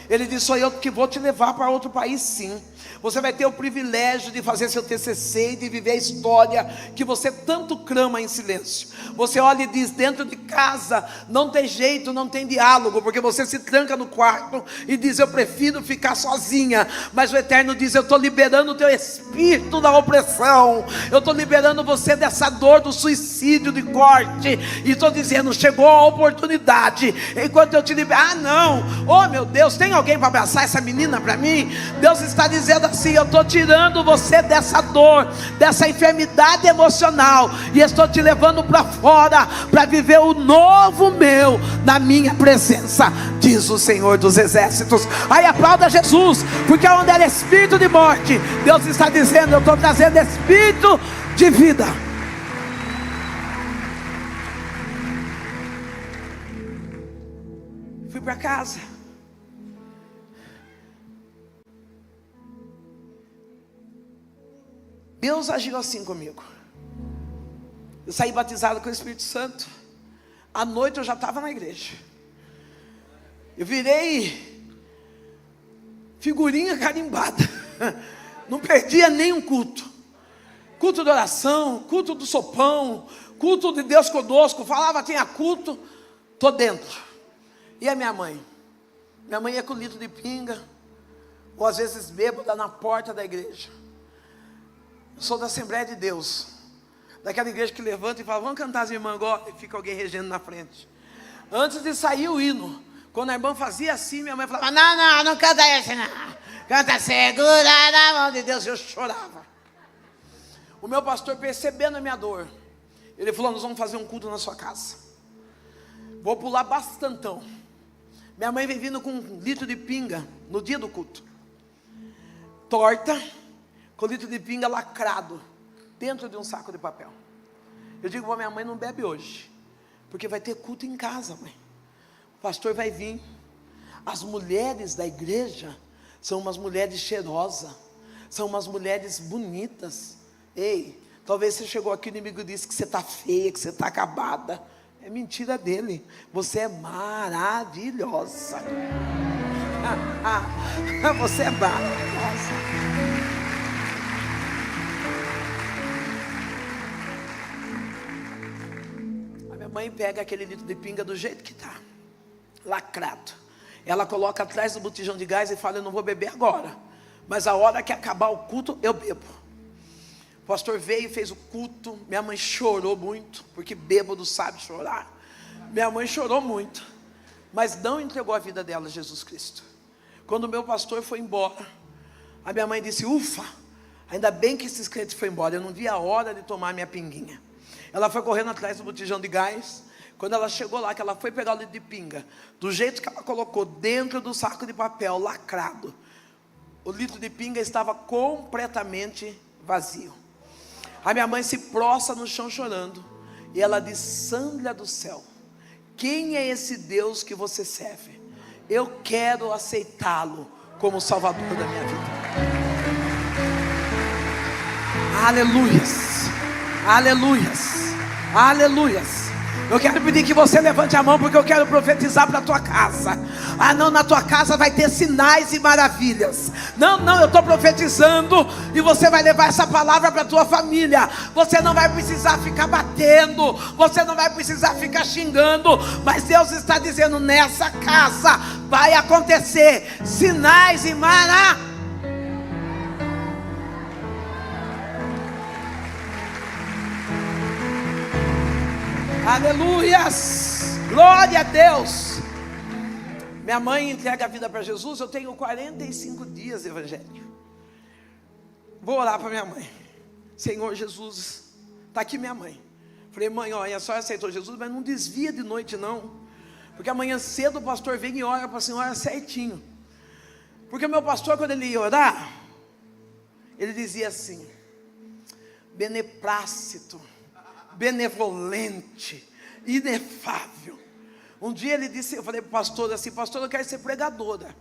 Ele diz, sou eu que vou te levar para outro país, sim. Você vai ter o privilégio de fazer seu TCC e de viver a história que você tanto clama em silêncio. Você olha e diz, dentro de casa não tem jeito, não tem diálogo, porque você se tranca no quarto e diz, eu prefiro ficar sozinha. Mas o Eterno diz, eu estou liberando o teu espírito da opressão. Eu estou liberando você dessa dor do suicídio, de corte. E estou dizendo, chegou a oportunidade. Enquanto eu te libero, não, oh meu Deus, tem alguém para abraçar essa menina para mim? Deus está dizendo assim, eu estou tirando você dessa dor, dessa enfermidade emocional, e estou te levando para fora, para viver o novo meu, na minha presença, diz o Senhor dos Exércitos. Aí aplauda Jesus, porque onde era espírito de morte, Deus está dizendo, eu estou trazendo espírito de vida. Fui para casa. Deus agiu assim comigo. Eu saí batizado com o Espírito Santo. À noite eu já estava na igreja. Eu virei figurinha carimbada. Não perdia nenhum culto. Culto de oração, culto do sopão, culto de Deus conosco. Falava, tinha culto. Estou dentro. E a minha mãe? Minha mãe ia com litro de pinga, ou às vezes bêbada na porta da igreja. Eu sou da Assembleia de Deus, daquela igreja que levanta e fala, vamos cantar as irmãs agora, e fica alguém regendo na frente. Antes de sair o hino, quando a irmã fazia assim, minha mãe falava, não canta esse não, canta segura na mão de Deus. Eu chorava. O meu pastor, percebendo a minha dor, ele falou, nós vamos fazer um culto na sua casa, vou pular bastantão. Minha mãe vem vindo com um litro de pinga no dia do culto, torta, com litro de pinga lacrado dentro de um saco de papel. Eu digo para minha mãe, não bebe hoje, porque vai ter culto em casa, mãe. O pastor vai vir. As mulheres da igreja são umas mulheres cheirosas, são umas mulheres bonitas. Ei, talvez você chegou aqui e o inimigo disse que você está feia, que você está acabada. é mentira dele. Você é maravilhosa. Você é maravilhosa. A minha mãe pega aquele litro de pinga do jeito que está, lacrado. Ela coloca atrás do botijão de gás e fala: eu não vou beber agora, mas a hora que acabar o culto eu bebo. O pastor veio e fez o culto. Minha mãe chorou muito, porque bêbado sabe chorar. Minha mãe chorou muito, mas não entregou a vida dela a Jesus Cristo. Quando o meu pastor foi embora, a minha mãe disse: ufa, ainda bem que esses crentes foram embora, eu não vi a hora de tomar minha pinguinha. Ela foi correndo atrás do botijão de gás. Quando ela chegou lá, que ela foi pegar o litro de pinga, do jeito que ela colocou dentro do saco de papel lacrado, o litro de pinga estava completamente vazio. A minha mãe se prostra no chão chorando, e ela diz: Sandra do céu, quem é esse Deus que você serve? Eu quero aceitá-lo como Salvador da minha vida. Aleluias, aleluias, aleluias. Eu quero pedir que você levante a mão, porque eu quero profetizar para a tua casa. Ah não, na tua casa vai ter sinais e maravilhas. Não, eu estou profetizando, e você vai levar essa palavra para a tua família. Você não vai precisar ficar batendo, você não vai precisar ficar xingando, mas Deus está dizendo: nessa casa vai acontecer sinais e maravilhas. Aleluias, glória a Deus. Minha mãe entrega a vida para Jesus. Eu tenho 45 dias de evangelho. Vou orar para minha mãe. Senhor Jesus, está aqui minha mãe. Falei: mãe, olha, a senhora aceitou Jesus, mas não desvia de noite não, porque amanhã cedo o pastor vem e ora para a senhora certinho. Porque o meu pastor, quando ele ia orar, ele dizia assim: beneplácito, benevolente, inefável. Um dia ele disse, eu falei para o pastor assim: pastor, eu quero ser pregadora.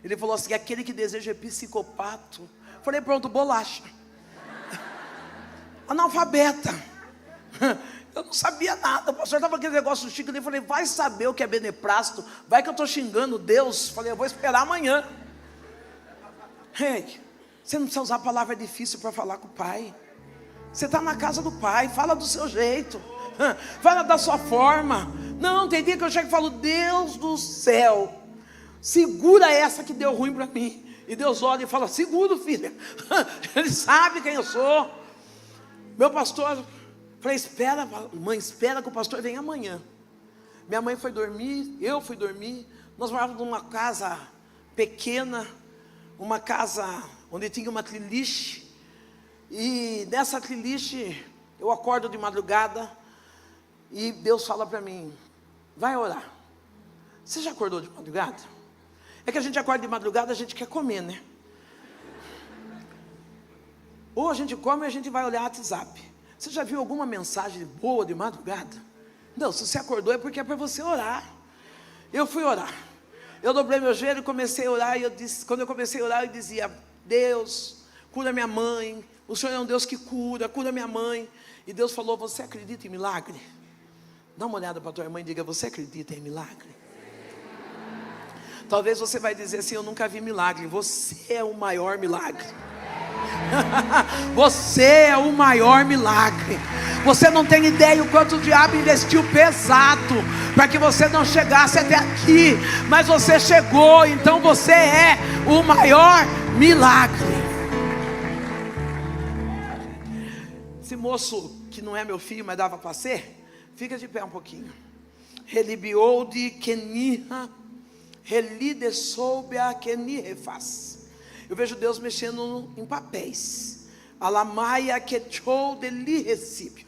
Ele falou assim: aquele que deseja é psicopato. Falei: pronto, bolacha. Analfabeta. Eu não sabia nada. O pastor estava com aquele negócio chique. Eu falei: vai saber o que é beneplácito? Vai que eu estou xingando Deus. Falei: eu vou esperar amanhã. Hey, você não precisa usar palavra difícil para falar com o pai. Você está na casa do pai, fala do seu jeito, fala da sua forma. Não, tem dia que eu chego e falo: Deus do céu, segura essa que deu ruim para mim. E Deus olha e fala: seguro, filha. Ele sabe quem eu sou. Meu pastor, falei: espera, mãe, espera que o pastor venha amanhã. Minha mãe foi dormir, eu fui dormir. Nós morávamos numa casa pequena, uma casa onde tinha uma triliche. E nessa triliche eu acordo de madrugada e Deus fala para mim: vai orar. Você já acordou de madrugada? É que a gente acorda de madrugada, a gente quer comer, né? Ou a gente come ou a gente vai olhar o WhatsApp. Você já viu alguma mensagem boa de madrugada? Não, se você acordou é porque é para você orar. Eu fui orar. Eu dobrei meu joelho e comecei a orar. E eu disse, quando eu comecei a orar, eu dizia: Deus, cura minha mãe. O Senhor é um Deus que cura minha mãe. E Deus falou: você acredita em milagre? Dá uma olhada para a tua irmã e diga: você acredita em milagre? Talvez você vai dizer assim: eu nunca vi milagre. Você é o maior milagre. Você é o maior milagre. Você não tem ideia o quanto o diabo investiu pesado para que você não chegasse até aqui, mas você chegou. Então você é o maior milagre. Esse moço que não é meu filho, mas dava para ser, fica de pé um pouquinho. Relibiou de Keniha, relide soube a Kenihefaz. Eu vejo Deus mexendo em papéis. Alamaia quechou de li recípio.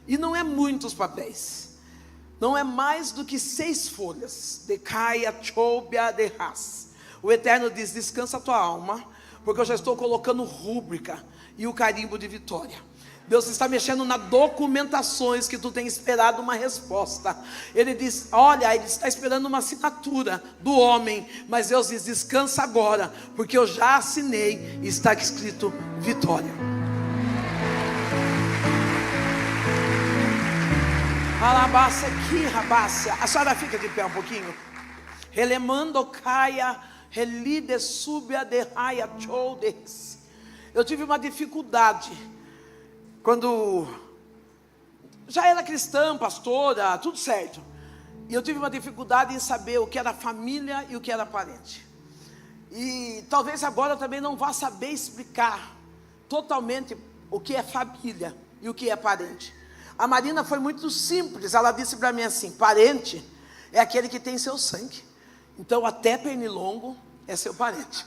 E não é muitos papéis. Não é mais do que 6 folhas. De caia choubia de ras. O Eterno diz: descansa a tua alma, porque eu já estou colocando rúbrica e o carimbo de vitória. Deus está mexendo nas documentações que tu tem esperado uma resposta. Ele diz: olha, ele está esperando uma assinatura do homem, mas Deus diz: descansa agora, porque eu já assinei e está escrito vitória. Alabaça aqui, rabácia. A senhora fica de pé um pouquinho. Relemando caia, relide subia de raia chodes. Eu tive uma dificuldade quando já era cristã, pastora, tudo certo. E eu tive uma dificuldade em saber o que era família e o que era parente. E talvez agora também não vá saber explicar totalmente o que é família e o que é parente. A Marina foi muito simples, ela disse para mim assim: parente é aquele que tem seu sangue. Então até pernilongo é seu parente.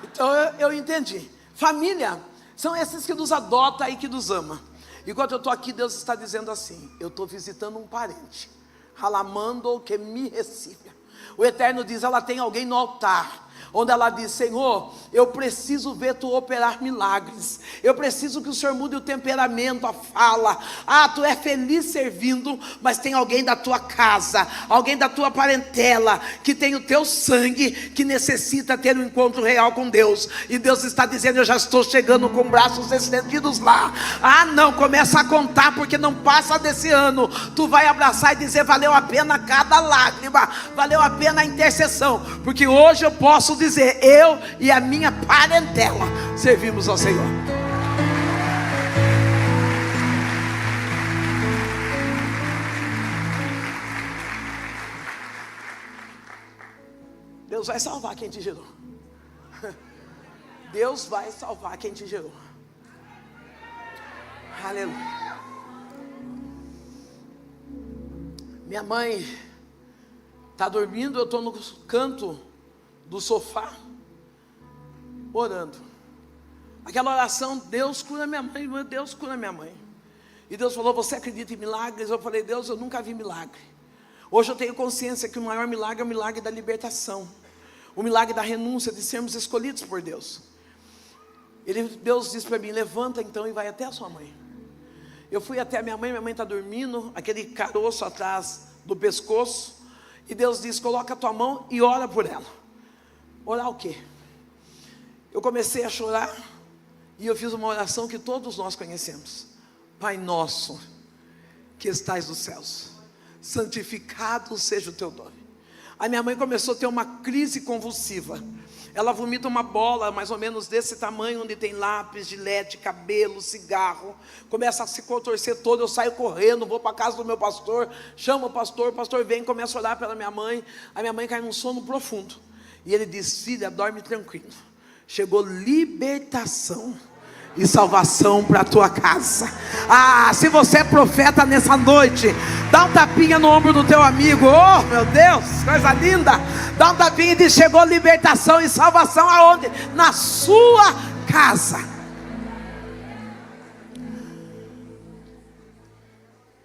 Então eu entendi. Família são esses que nos adotam e que nos amam. Enquanto eu estou aqui, Deus está dizendo assim: eu estou visitando um parente. Ralamando que me receba. O Eterno diz: ela tem alguém no altar, onde ela diz: Senhor, eu preciso ver tu operar milagres, eu preciso que o Senhor mude o temperamento, a fala. Tu é feliz servindo, mas tem alguém da tua casa, alguém da tua parentela, que tem o teu sangue, que necessita ter um encontro real com Deus. E Deus está dizendo: eu já estou chegando com braços estendidos lá. Não, começa a contar, porque não passa desse ano. Tu vai abraçar e dizer: valeu a pena cada lágrima, valeu a pena a intercessão, porque hoje eu posso dizer: eu e a minha parentela servimos ao Senhor. Deus vai salvar quem te gerou. Deus vai salvar quem te gerou. Aleluia. Minha mãe está dormindo, eu estou no canto do sofá, orando. Aquela oração: Deus cura minha mãe, meu Deus cura minha mãe. E Deus falou: você acredita em milagres? Eu falei: Deus, eu nunca vi milagre. Hoje eu tenho consciência que o maior milagre é o milagre da libertação, o milagre da renúncia, de sermos escolhidos por Deus. Deus disse para mim: levanta então e vai até a sua mãe. Eu fui até a minha mãe está dormindo, aquele caroço atrás do pescoço. E Deus disse: coloca a tua mão e ora por ela. Orar o quê? Eu comecei a chorar e eu fiz uma oração que todos nós conhecemos: Pai nosso que estais nos céus, santificado seja o teu nome. A minha mãe começou a ter uma crise convulsiva. Ela vomita uma bola mais ou menos desse tamanho, onde tem lápis, gilete, cabelo, cigarro. Começa a se contorcer todo. Eu saio correndo, vou para a casa do meu pastor, chamo o pastor vem, começa a orar pela minha mãe. A minha mãe cai num sono profundo. E ele diz: filha, dorme tranquilo. Chegou libertação e salvação para a tua casa. Se você é profeta nessa noite, dá um tapinha no ombro do teu amigo. Oh meu Deus, coisa linda. Dá um tapinha e diz: chegou libertação e salvação aonde? Na sua casa.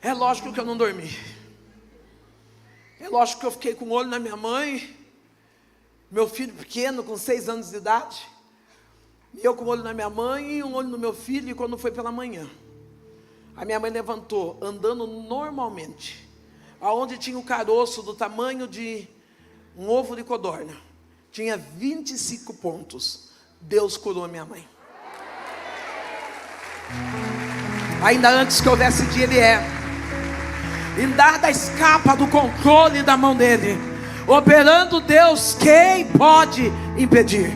É lógico que eu não dormi. É lógico que eu fiquei com o olho na minha mãe, meu filho pequeno com 6 anos de idade, e eu com o olho na minha mãe e um olho no meu filho. E quando foi pela manhã, a minha mãe levantou andando normalmente, aonde tinha o caroço do tamanho de um ovo de codorna, tinha 25 pontos. Deus curou a minha mãe. Ainda antes que houvesse dia, Ele e nada escapa do controle da mão dEle. Operando Deus, quem pode impedir?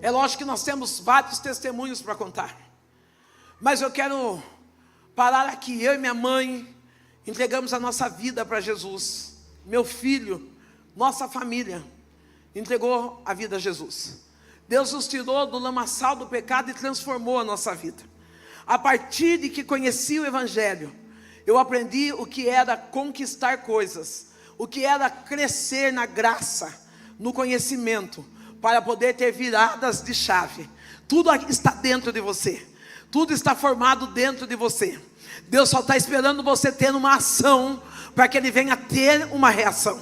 É lógico que nós temos vários testemunhos para contar, mas eu quero parar aqui. Eu e minha mãe entregamos a nossa vida para Jesus. Meu filho, nossa família entregou a vida a Jesus. Deus nos tirou do lamaçal do pecado e transformou a nossa vida. A partir de que conheci o Evangelho, eu aprendi o que era conquistar coisas, o que era crescer na graça, no conhecimento, para poder ter viradas de chave. Tudo está dentro de você, tudo está formado dentro de você. Deus só está esperando você ter uma ação, para que Ele venha ter uma reação.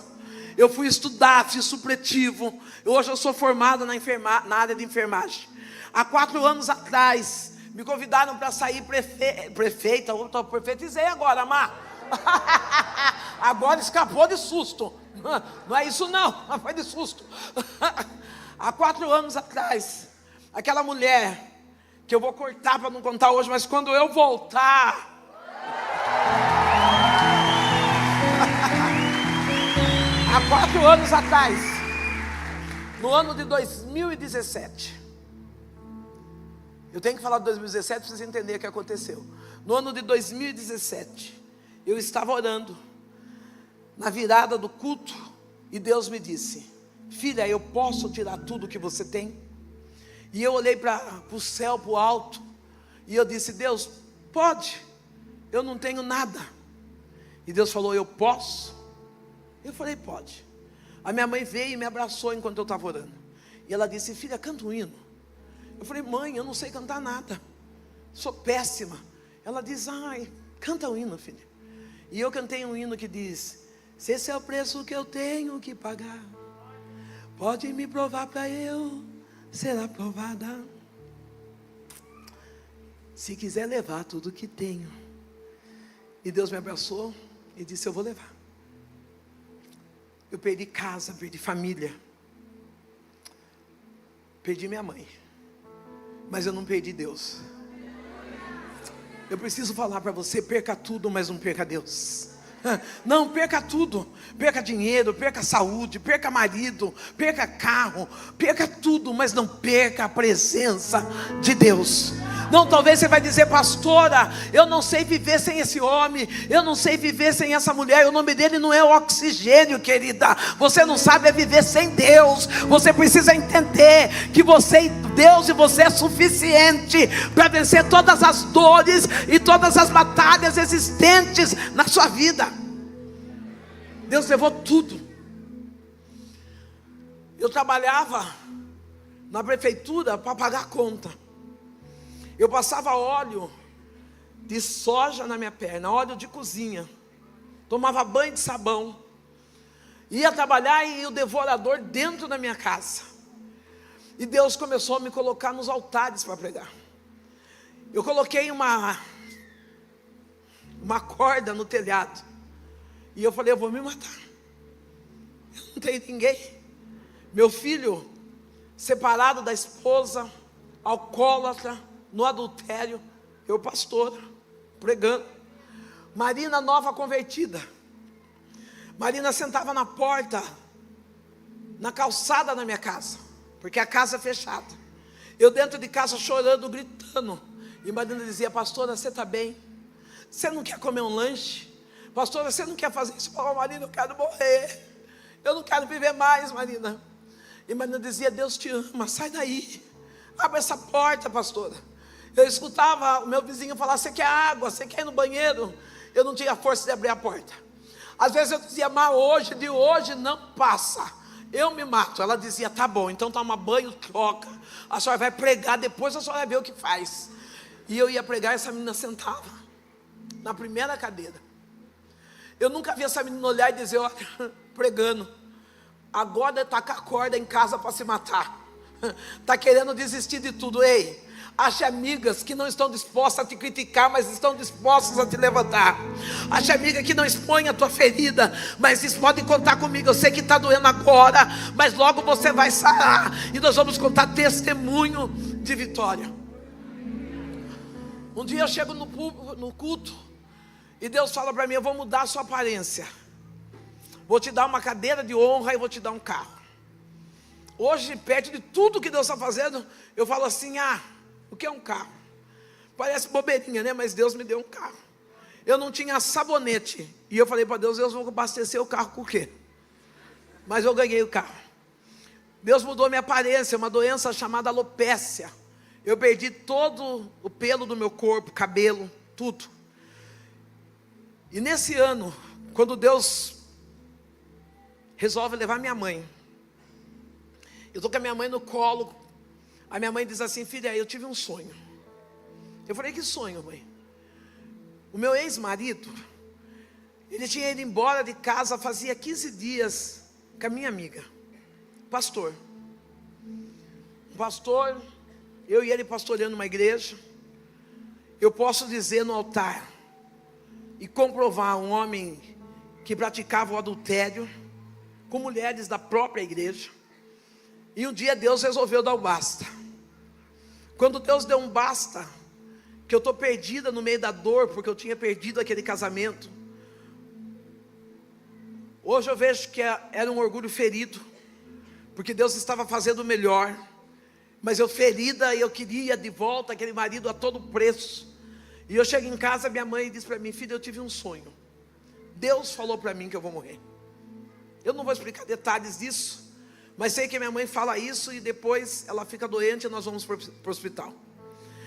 Eu fui estudar, fiz supletivo. Hoje eu sou formado na área de enfermagem. Há 4 anos atrás, me convidaram para sair prefeita. Eu profetizei agora, Amar. Agora escapou de susto. Não é isso não, mas foi de susto. Há 4 anos atrás, aquela mulher que eu vou cortar para não contar hoje, mas quando eu voltar, há 4 anos atrás, no ano de 2017, eu tenho que falar de 2017 para vocês entenderem o que aconteceu. No ano de 2017, eu estava orando, na virada do culto, e Deus me disse: filha, eu posso tirar tudo que você tem? E eu olhei para o céu, para o alto, e eu disse: Deus, pode, eu não tenho nada. E Deus falou: eu posso? Eu falei: pode. A minha mãe veio e me abraçou enquanto eu estava orando, e ela disse: filha, canta um hino. Eu falei: mãe, eu não sei cantar nada, sou péssima. Ela diz: ai, canta um hino, filha. E eu cantei um hino que diz: se esse é o preço que eu tenho que pagar, pode me provar para eu ser aprovada. Se quiser levar tudo que tenho. E Deus me abraçou e disse: eu vou levar. Eu perdi casa, perdi família, perdi minha mãe, mas eu não perdi Deus. Eu preciso falar para você: perca tudo, mas não perca Deus. Não, perca tudo, perca dinheiro, perca saúde, perca marido, perca carro, perca tudo, mas não perca a presença de Deus. Não, talvez você vai dizer: pastora, eu não sei viver sem esse homem, eu não sei viver sem essa mulher, o nome dele não é oxigênio, querida. Você não sabe viver sem Deus. Você precisa entender que você, Deus e você é suficiente para vencer todas as dores e todas as batalhas existentes na sua vida. Deus levou tudo. Eu trabalhava na prefeitura para pagar a conta. Eu passava óleo de soja na minha perna, óleo de cozinha, tomava banho de sabão, ia trabalhar e o devorador dentro da minha casa. E Deus começou a me colocar nos altares para pregar. Eu coloquei uma corda no telhado, e eu falei: eu vou me matar, eu não tenho ninguém. Meu filho, separado da esposa, alcoólatra, no adultério, eu pastora, pregando. Marina nova convertida. Marina sentava na porta, na calçada da minha casa, porque a casa é fechada. Eu dentro de casa chorando, gritando. E Marina dizia: pastora, você está bem? Você não quer comer um lanche? Pastora, você não quer fazer isso? Eu falava: Marina, eu quero morrer, eu não quero viver mais, Marina. E Marina dizia: Deus te ama, sai daí, abre essa porta, pastora. Eu escutava o meu vizinho falar: você quer água? Você quer ir no banheiro? Eu não tinha força de abrir a porta. Às vezes eu dizia: mas hoje, de hoje não passa, eu me mato. Ela dizia: tá bom, então toma banho, troca, a senhora vai pregar, depois a senhora vai ver o que faz. E eu ia pregar, essa menina sentava na primeira cadeira. Eu nunca vi essa menina olhar e dizer: olha, pregando, agora está com a corda em casa para se matar, está querendo desistir de tudo. Ei, ache amigas que não estão dispostas a te criticar, mas estão dispostas a te levantar. Ache amiga que não expõe a tua ferida, mas diz: pode contar comigo, eu sei que está doendo agora, mas logo você vai sarar. E nós vamos contar testemunho de vitória. Um dia eu chego no culto, e Deus fala para mim: eu vou mudar a sua aparência, vou te dar uma cadeira de honra e vou te dar um carro. Hoje, perto de tudo que Deus está fazendo, eu falo assim: o que é um carro? Parece bobeirinha, né? Mas Deus me deu um carro. Eu não tinha sabonete, e eu falei para Deus: Deus, vou abastecer o carro com o quê? Mas eu ganhei o carro. Deus mudou minha aparência, uma doença chamada alopécia. Eu perdi todo o pelo do meu corpo, cabelo, tudo. E nesse ano, quando Deus resolve levar minha mãe, eu estou com a minha mãe no colo. A minha mãe diz assim: filha, eu tive um sonho. Eu falei: que sonho, mãe? O meu ex-marido, ele tinha ido embora de casa fazia 15 dias com a minha amiga, pastor. Um pastor, eu e ele pastoreando uma igreja. Eu posso dizer no altar e comprovar um homem que praticava o adultério com mulheres da própria igreja. E um dia Deus resolveu dar o basta. Quando Deus deu um basta, que eu estou perdida no meio da dor, porque eu tinha perdido aquele casamento. Hoje eu vejo que era um orgulho ferido, porque Deus estava fazendo o melhor, mas eu ferida, e eu queria de volta aquele marido a todo preço. E eu chego em casa, minha mãe diz para mim: filho, eu tive um sonho, Deus falou para mim que eu vou morrer. Eu não vou explicar detalhes disso, mas sei que minha mãe fala isso, e depois ela fica doente e nós vamos para o hospital.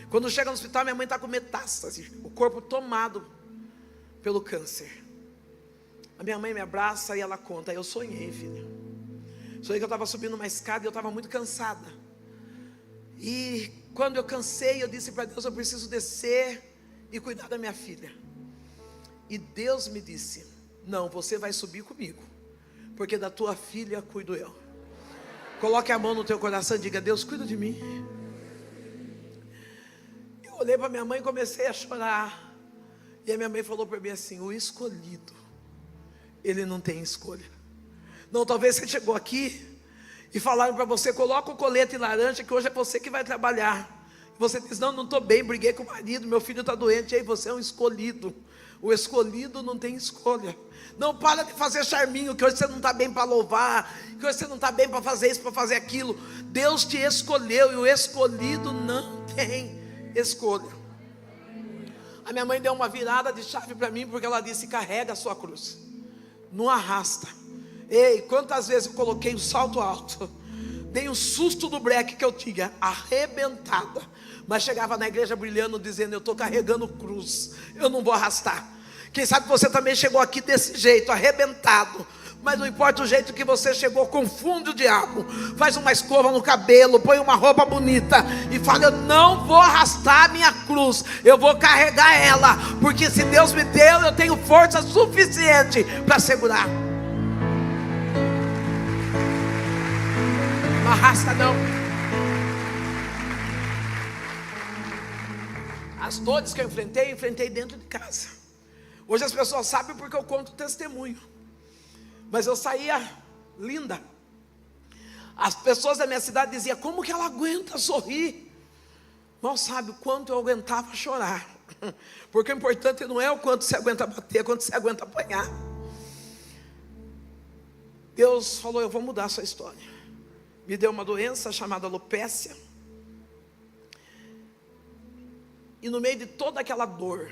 Quando chega no hospital, minha mãe está com metástase, o corpo tomado pelo câncer. A minha mãe me abraça e ela conta: eu sonhei, filha. Sonhei que eu estava subindo uma escada e eu estava muito cansada. E quando eu cansei, eu disse para Deus: eu preciso descer e cuidar da minha filha. E Deus me disse: não, você vai subir comigo, porque da tua filha cuido eu. Coloque a mão no teu coração e diga: Deus, cuida de mim. Eu olhei para minha mãe e comecei a chorar. E a minha mãe falou para mim assim: o escolhido, ele não tem escolha. Não, talvez você chegou aqui e falaram para você: coloca o colete laranja, que hoje é você que vai trabalhar. Você diz: não estou bem, briguei com o marido, meu filho está doente. E aí você é um escolhido. O escolhido não tem escolha. Não para de fazer charminho, que hoje você não está bem para louvar, que hoje você não está bem para fazer isso, para fazer aquilo. Deus te escolheu, e o escolhido não tem escolha. A minha mãe deu uma virada de chave para mim, porque ela disse: carrega a sua cruz, não arrasta. Ei, quantas vezes eu coloquei o salto alto, dei um susto do breque que eu tinha, arrebentada, mas chegava na igreja brilhando, dizendo: eu estou carregando cruz, eu não vou arrastar. Quem sabe você também chegou aqui desse jeito, arrebentado, mas não importa o jeito que você chegou, confunde o diabo, faz uma escova no cabelo, põe uma roupa bonita e fala: eu não vou arrastar a minha cruz, eu vou carregar ela, porque se Deus me deu, eu tenho força suficiente para segurar. Não arrasta não. As dores que eu enfrentei dentro de casa. Hoje as pessoas sabem porque eu conto testemunho, mas eu saía linda. As pessoas da minha cidade diziam: como que ela aguenta sorrir? Mal sabe o quanto eu aguentava chorar, porque o importante não é o quanto você aguenta bater, é o quanto você aguenta apanhar. Deus falou: eu vou mudar a sua história. Me deu uma doença chamada alopécia, e no meio de toda aquela dor,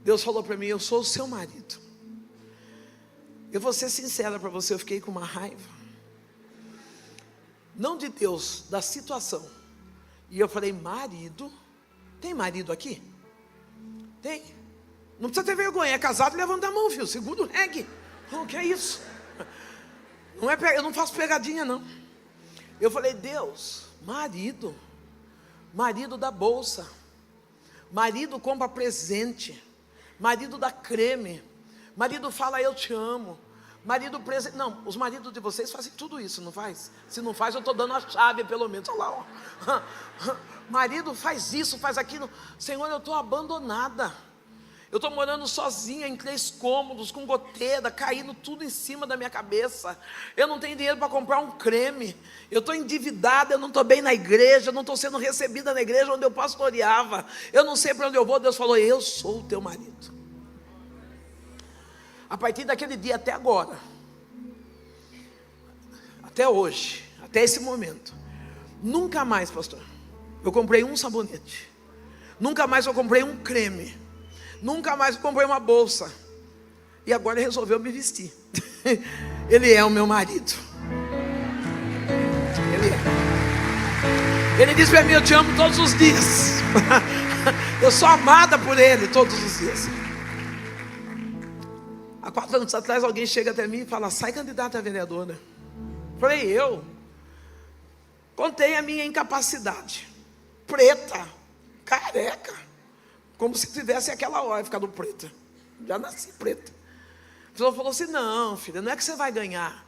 Deus falou para mim: eu sou o seu marido. Eu vou ser sincera para você, eu fiquei com uma raiva, não de Deus, da situação. E eu falei: marido? Tem marido aqui? Tem. Não precisa ter vergonha, é casado, levanta a mão, filho, segura o reggae. O que é isso? Não é, eu não faço pegadinha não. Eu falei: Deus, marido dá bolsa, marido compra presente, marido dá creme, marido fala: eu te amo, marido presente. Não, os maridos de vocês fazem tudo isso, não faz? Se não faz, eu estou dando a chave pelo menos. Olha lá, ó. Marido faz isso, faz aquilo. Senhor, eu estou abandonada, eu estou morando sozinha em 3 cômodos, com goteira, caindo tudo em cima da minha cabeça. Eu não tenho dinheiro para comprar um creme. Eu estou endividada, eu não estou bem na igreja, eu não estou sendo recebida na igreja onde eu pastoreava. Eu não sei para onde eu vou. Deus falou: eu sou o teu marido. A partir daquele dia até agora, até hoje, até esse momento, nunca mais, pastor, eu comprei um sabonete. Nunca mais eu comprei um creme. Nunca mais eu comprei uma bolsa. E agora ele resolveu me vestir. Ele é o meu marido. Ele é. Ele diz para mim: eu te amo todos os dias. Eu sou amada por ele todos os dias. Há 4 anos atrás alguém chega até mim e fala: sai candidata a vereadora. Falei: eu? Contei a minha incapacidade. Preta, careca, como se tivesse aquela hora ficado preta. Já nasci preta. A pessoa falou assim: não, filha, não é que você vai ganhar,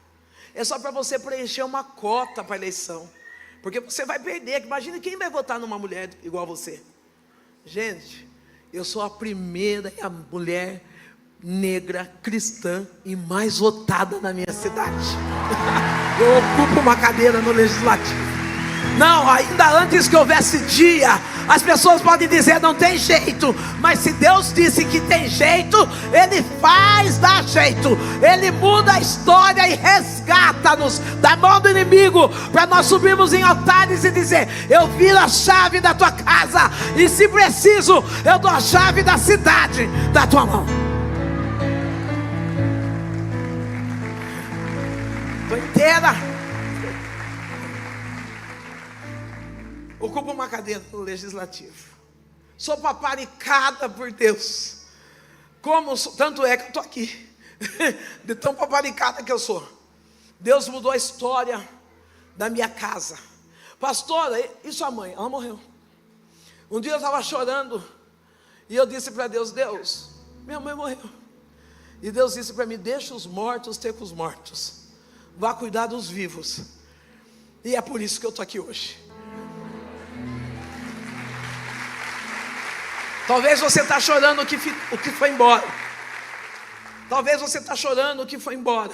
é só para você preencher uma cota para a eleição, porque você vai perder. Imagina quem vai votar numa mulher igual a você. Gente, eu sou a primeira mulher negra, cristã e mais votada na minha cidade. Eu ocupo uma cadeira no legislativo. Não, ainda antes que houvesse dia. As pessoas podem dizer não tem jeito, mas se Deus disse que tem jeito, Ele faz dar jeito. Ele muda a história e resgata-nos da mão do inimigo, para nós subirmos em altares e dizer: eu viro a chave da tua casa, e se preciso, eu dou a chave da cidade da tua mão. Estou inteira. Ocupo uma cadeira no legislativo. Sou paparicada por Deus. Tanto é que eu estou aqui. De tão paparicada que eu sou. Deus mudou a história da minha casa. Pastora, e sua mãe? Ela morreu. Um dia eu estava chorando e eu disse para Deus: Deus, minha mãe morreu. E Deus disse para mim: deixa os mortos ter com os mortos, vá cuidar dos vivos. E é por isso que eu estou aqui hoje. Talvez você está chorando o que foi embora. Talvez você está chorando o que foi embora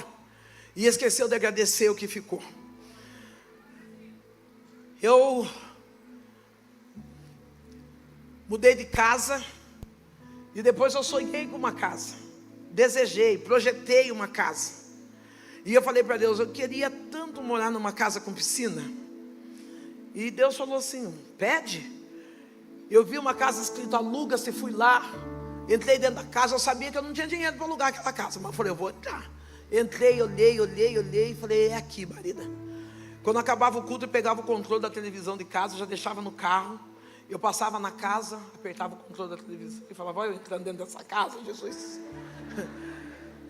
e esqueceu de agradecer o que ficou. Eu mudei de casa e depois eu sonhei com uma casa. Desejei, projetei uma casa. E eu falei para Deus: eu queria tanto morar numa casa com piscina. E Deus falou assim: pede. Eu vi uma casa escrita aluga-se, fui lá, entrei dentro da casa. Eu sabia que eu não tinha dinheiro para alugar aquela casa, mas eu falei: eu vou entrar. Entrei, olhei e falei: é aqui, marida. Quando acabava o culto, eu pegava o controle da televisão de casa, já deixava no carro. Eu passava na casa, apertava o controle da televisão e falava: olha eu entrando dentro dessa casa, Jesus.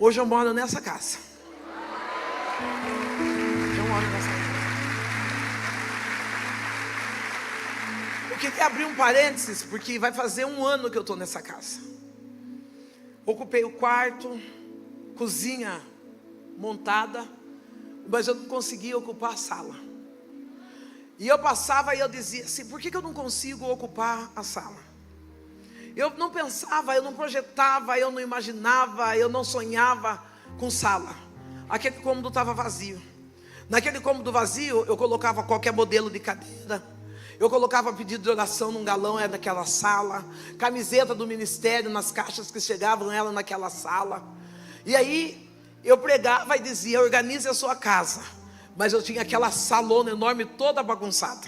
Hoje eu moro nessa casa. Hoje eu moro nessa casa. Eu queria abrir um parênteses, porque vai fazer 1 ano que eu estou nessa casa. Ocupei o quarto, cozinha montada, mas eu não conseguia ocupar a sala. E eu passava e eu dizia assim: por que eu não consigo ocupar a sala? Eu não pensava, eu não projetava, eu não imaginava, eu não sonhava com sala. Aquele cômodo estava vazio. Naquele cômodo vazio eu colocava qualquer modelo de cadeira. Eu colocava pedido de oração num galão, era naquela sala. Camiseta do ministério nas caixas que chegavam, ela naquela sala. E aí eu pregava e dizia: organize a sua casa. Mas eu tinha aquela salona enorme, toda bagunçada.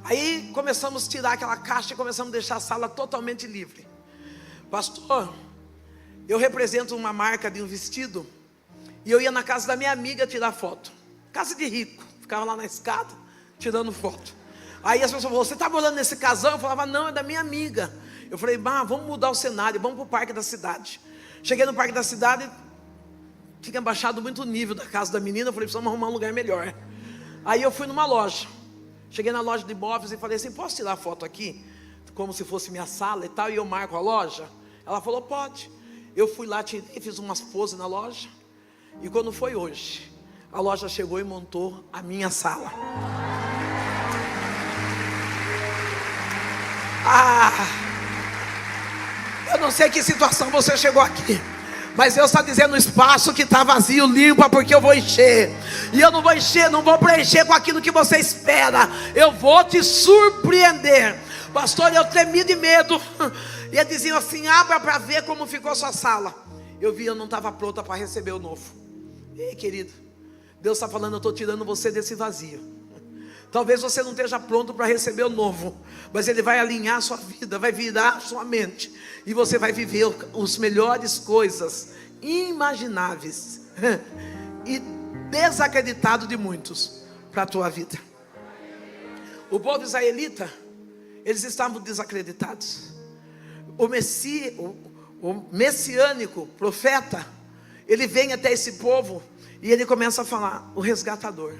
Aí começamos a tirar aquela caixa e começamos a deixar a sala totalmente livre. Pastor, eu represento uma marca de um vestido, e eu ia na casa da minha amiga tirar foto. Casa de rico, ficava lá na escada tirando foto. Aí as pessoas falavam: você está morando nesse casão? Eu falava: não, é da minha amiga. Eu falei: vamos mudar o cenário, vamos para o parque da cidade. Cheguei no parque da cidade, tinha baixado muito o nível da casa da menina. Eu falei: precisamos arrumar um lugar melhor. Aí eu fui numa loja. Cheguei na loja de imóveis e falei assim: posso tirar foto aqui? Como se fosse minha sala e tal, e eu marco a loja? Ela falou: pode. Eu fui lá, tirei, fiz umas poses na loja. E quando foi hoje, a loja chegou e montou a minha sala. Eu não sei que situação você chegou aqui, mas Deus está dizendo: o espaço que está vazio, limpa, porque eu vou encher. E eu não vou encher, não vou preencher com aquilo que você espera. Eu vou te surpreender. Pastor, eu tremi de medo. E eles diziam assim: abra para ver como ficou a sua sala. Eu vi, eu não estava pronta para receber o novo. Ei, querido, Deus está falando: eu estou tirando você desse vazio. Talvez você não esteja pronto para receber o novo, mas Ele vai alinhar a sua vida, vai virar a sua mente, e você vai viver as melhores coisas imagináveis e desacreditado de muitos para a tua vida. O povo israelita, eles estavam desacreditados. O messiânico profeta, ele vem até esse povo e ele começa a falar: o resgatador,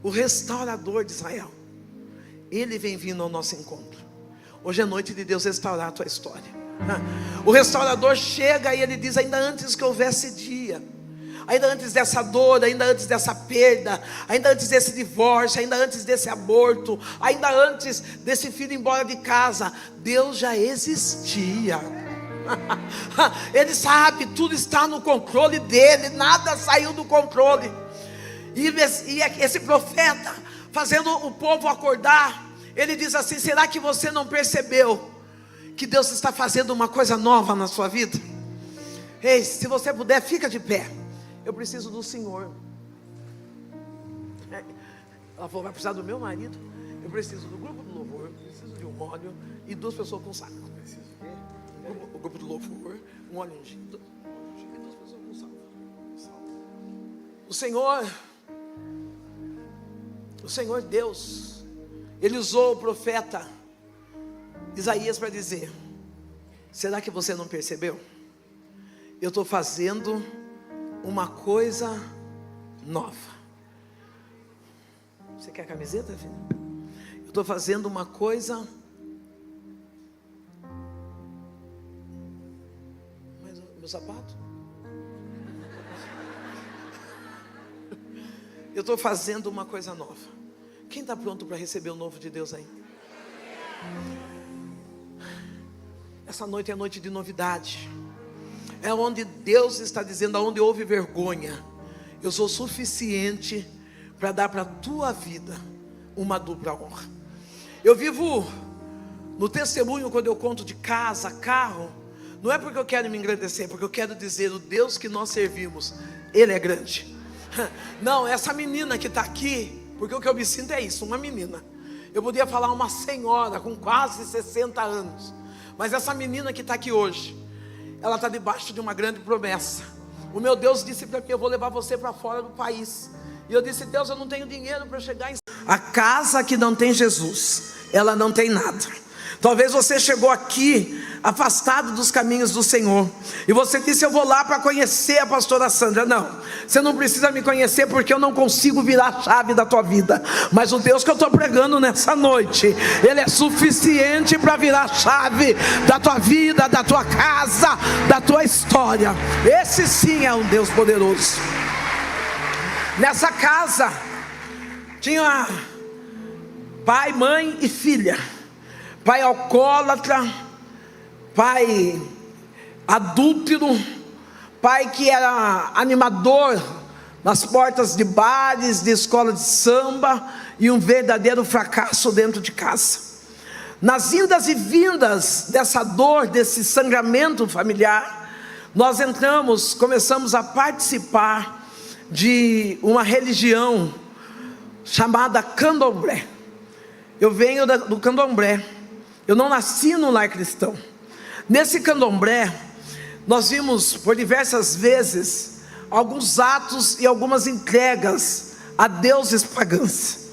o restaurador de Israel, ele vem vindo ao nosso encontro. Hoje é noite de Deus restaurar a tua história. O restaurador chega e ele diz: ainda antes que houvesse dia, ainda antes dessa dor, ainda antes dessa perda, ainda antes desse divórcio, ainda antes desse aborto, ainda antes desse filho ir embora de casa, Deus já existia. Ele sabe, tudo está no controle dele, nada saiu do controle. E esse profeta fazendo o povo acordar. Ele diz assim: será que você não percebeu que Deus está fazendo uma coisa nova na sua vida? Ei, se você puder, fica de pé. Eu preciso do Senhor. Ela falou: vai precisar do meu marido. Eu preciso do grupo do louvor, eu preciso de um óleo e 2 pessoas com saco. O grupo do louvor, um óleo ungido e 2 pessoas com saco. O Senhor Deus, Ele usou o profeta Isaías para dizer: será que você não percebeu? Eu estou fazendo uma coisa nova. Você quer a camiseta, filho? Eu estou fazendo uma coisa. Mas meu sapato? Eu estou fazendo uma coisa nova. Quem está pronto para receber o novo de Deus aí? Essa noite é noite de novidade. É onde Deus está dizendo: aonde houve vergonha, eu sou suficiente para dar para a tua vida uma dupla honra. Eu vivo no testemunho quando eu conto de casa, carro. Não é porque eu quero me engrandecer, é porque eu quero dizer: o Deus que nós servimos, Ele é grande. Não, essa menina que está aqui, porque o que eu me sinto é isso, uma menina. Eu podia falar uma senhora com quase 60 anos, mas essa menina que está aqui hoje, ela está debaixo de uma grande promessa. O meu Deus disse para mim: eu vou levar você para fora do país. E eu disse: Deus, eu não tenho dinheiro para chegar em... A casa que não tem Jesus, ela não tem nada. Talvez você chegou aqui afastado dos caminhos do Senhor, e você disse: eu vou lá para conhecer a pastora Sandra. Não, você não precisa me conhecer, porque eu não consigo virar a chave da tua vida. Mas o Deus que eu estou pregando nessa noite, Ele é suficiente para virar a chave da tua vida, da tua casa, da tua história. Esse sim é um Deus poderoso. Nessa casa tinha pai, mãe e filha. Pai alcoólatra, pai adúltero, pai que era animador nas portas de bares, de escola de samba, e um verdadeiro fracasso dentro de casa. Nas indas e vindas dessa dor, desse sangramento familiar, nós começamos a participar de uma religião chamada candomblé. Eu venho do candomblé. Eu não nasci no lar cristão. Nesse candomblé, nós vimos por diversas vezes alguns atos e algumas entregas a deuses pagãos.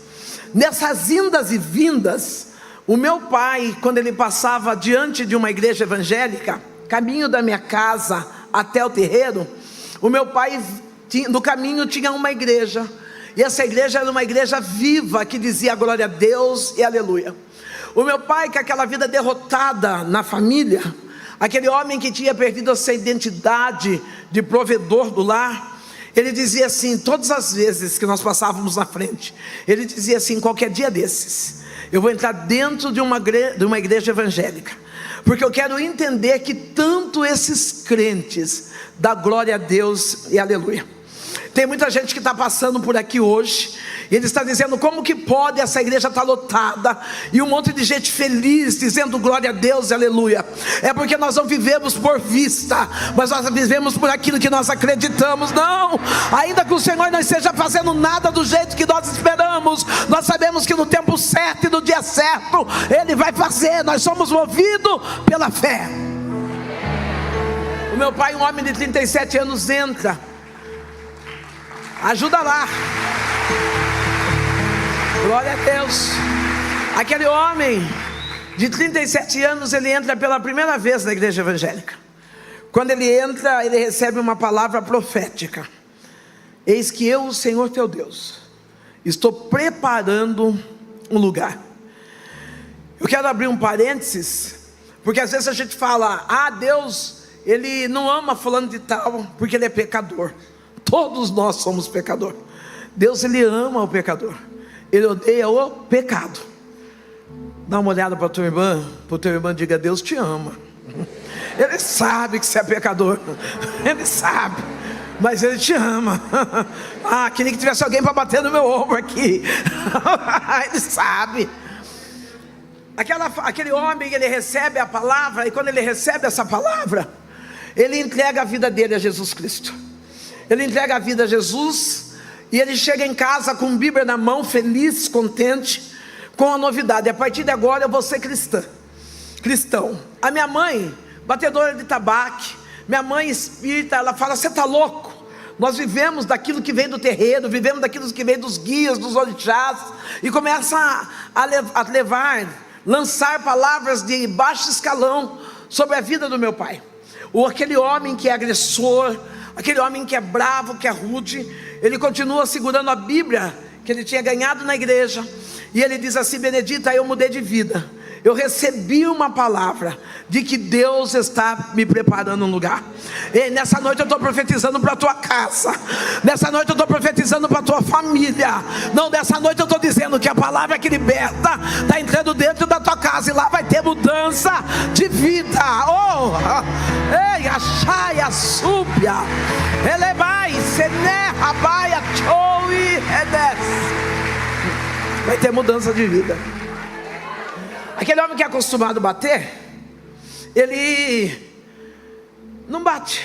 Nessas indas e vindas, o meu pai, quando ele passava diante de uma igreja evangélica, caminho da minha casa até o terreiro, o meu pai, no caminho tinha uma igreja, e essa igreja era uma igreja viva, que dizia glória a Deus e aleluia. O meu pai, com aquela vida derrotada na família, aquele homem que tinha perdido a sua identidade de provedor do lar, ele dizia assim, todas as vezes que nós passávamos na frente, ele dizia assim: qualquer dia desses, eu vou entrar dentro de uma igreja evangélica, porque eu quero entender que tanto esses crentes dá glória a Deus e aleluia. Tem muita gente que está passando por aqui hoje, e ele está dizendo: como que pode essa igreja estar lotada, e um monte de gente feliz, dizendo glória a Deus e aleluia? É porque nós não vivemos por vista, mas nós vivemos por aquilo que nós acreditamos. Não, ainda que o Senhor não esteja fazendo nada do jeito que nós esperamos, nós sabemos que no tempo certo e no dia certo, Ele vai fazer. Nós somos movidos pela fé. O meu pai, um homem de 37 anos, entra. Ajuda lá. Glória a Deus. Aquele homem de 37 anos, ele entra pela primeira vez na igreja evangélica. Quando ele entra, ele recebe uma palavra profética: eis que eu, o Senhor teu Deus, estou preparando um lugar. Eu quero abrir um parênteses, porque às vezes a gente fala: ah, Deus, Ele não ama fulano de tal, porque ele é pecador. Todos nós somos pecador. Deus, Ele ama o pecador, Ele odeia o pecado. Dá uma olhada para a tua irmã, para o teu irmão, diga: Deus te ama. Ele sabe que você é pecador, Ele sabe. mas Ele te ama. Ah, queria que tivesse alguém para bater no meu ombro aqui. Ele sabe. Aquele homem, ele recebe a palavra, e quando ele recebe essa palavra, ele entrega a vida dele a Jesus Cristo. Ele entrega a vida a Jesus, e ele chega em casa com a Bíblia na mão, feliz, contente, com a novidade: a partir de agora eu vou ser cristão. A minha mãe, batedora de tabaco, minha mãe espírita, ela fala: você está louco? Nós vivemos daquilo que vem do terreiro, vivemos daquilo que vem dos guias, dos orixás, e começa a lançar palavras de baixo escalão sobre a vida do meu pai. Ou aquele homem que é agressor, aquele homem que é bravo, que é rude, ele continua segurando a Bíblia que ele tinha ganhado na igreja, e ele diz assim: Benedita, eu mudei de vida, eu recebi uma palavra de que Deus está me preparando um lugar. E nessa noite eu estou profetizando para a tua casa, nessa noite eu estou profetizando para a tua família. Não, nessa noite eu estou dizendo que a palavra que liberta está entrando dentro da tua casa, e lá vai ter mudança de vida. Oh, ei, achai a súbia, elebai, senerra, baia, choui, edes. Vai ter mudança de vida. Aquele homem que é acostumado a bater, ele não bate,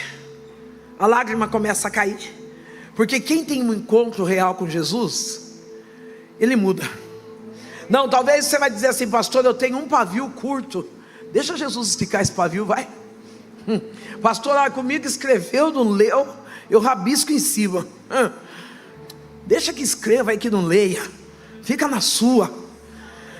a lágrima começa a cair, porque quem tem um encontro real com Jesus, ele muda. Não, talvez você vai dizer assim: pastor, eu tenho um pavio curto. Deixa Jesus esticar esse pavio, vai. Pastor, olha, comigo escreveu, não leu, eu rabisco em cima. Deixa que escreva aí, que não leia, fica na sua.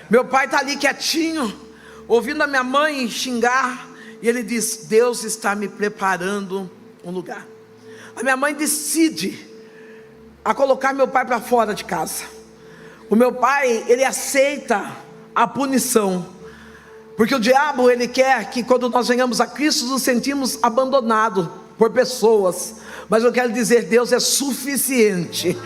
Meu pai está ali quietinho, ouvindo a minha mãe xingar, e ele diz: Deus está me preparando um lugar. A minha mãe decide a colocar meu pai para fora de casa. O meu pai, ele aceita a punição, porque o diabo, ele quer que quando nós venhamos a Cristo, nos sentimos abandonados por pessoas. Mas eu quero dizer, Deus é suficiente.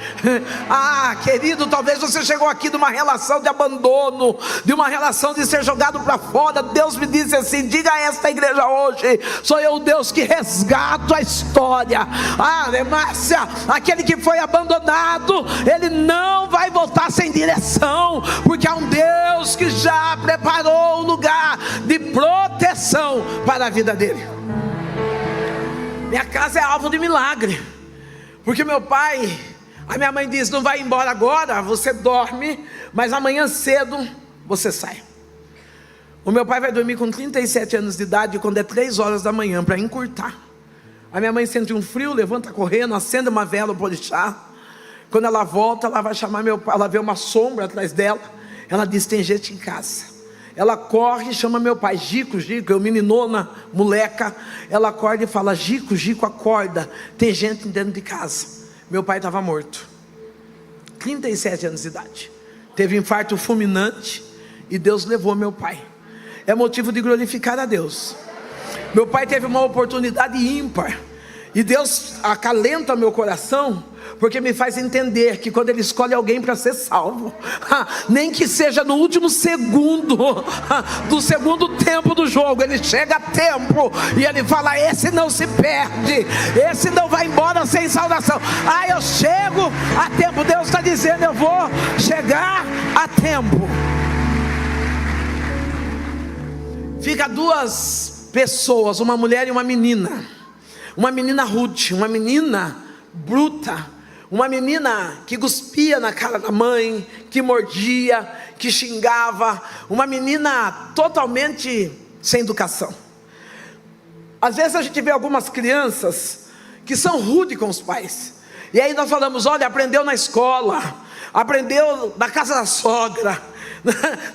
Ah, querido, talvez você chegou aqui de uma relação de abandono, de uma relação de ser jogado para fora. Deus me disse assim: diga a esta igreja hoje: sou eu o Deus que resgato a história. Ah, Márcia, aquele que foi abandonado, ele não vai voltar sem direção, porque há um Deus que já preparou um lugar de proteção para a vida dele. Minha casa é alvo de milagre, porque meu pai, a minha mãe diz: não vai embora agora, você dorme, mas amanhã cedo você sai. O meu pai vai dormir com 37 anos de idade, quando é 3 horas da manhã, para encurtar. A minha mãe sente um frio, levanta correndo, acende uma vela para o orixá. Quando ela volta, ela vai chamar meu pai, ela vê uma sombra atrás dela, ela diz: tem gente em casa. Ela corre e chama meu pai: Gico, Gico, eu meninona, moleca. Ela acorda e fala: Gico, Gico, acorda, tem gente dentro de casa. Meu pai estava morto, 37 anos de idade, teve infarto fulminante, e Deus levou meu pai. É motivo de glorificar a Deus. Meu pai teve uma oportunidade ímpar, e Deus acalenta meu coração, porque me faz entender que quando Ele escolhe alguém para ser salvo, nem que seja no último segundo do segundo tempo do jogo, Ele chega a tempo e Ele fala: esse não se perde, esse não vai embora sem salvação. Ah, eu chego a tempo. Deus está dizendo: eu vou chegar a tempo. Fica 2 pessoas, uma mulher e uma menina. Uma menina rude, uma menina bruta, uma menina que cuspia na cara da mãe, que mordia, que xingava, uma menina totalmente sem educação. Às vezes a gente vê algumas crianças que são rudes com os pais, e aí nós falamos: olha, aprendeu na escola, aprendeu na casa da sogra,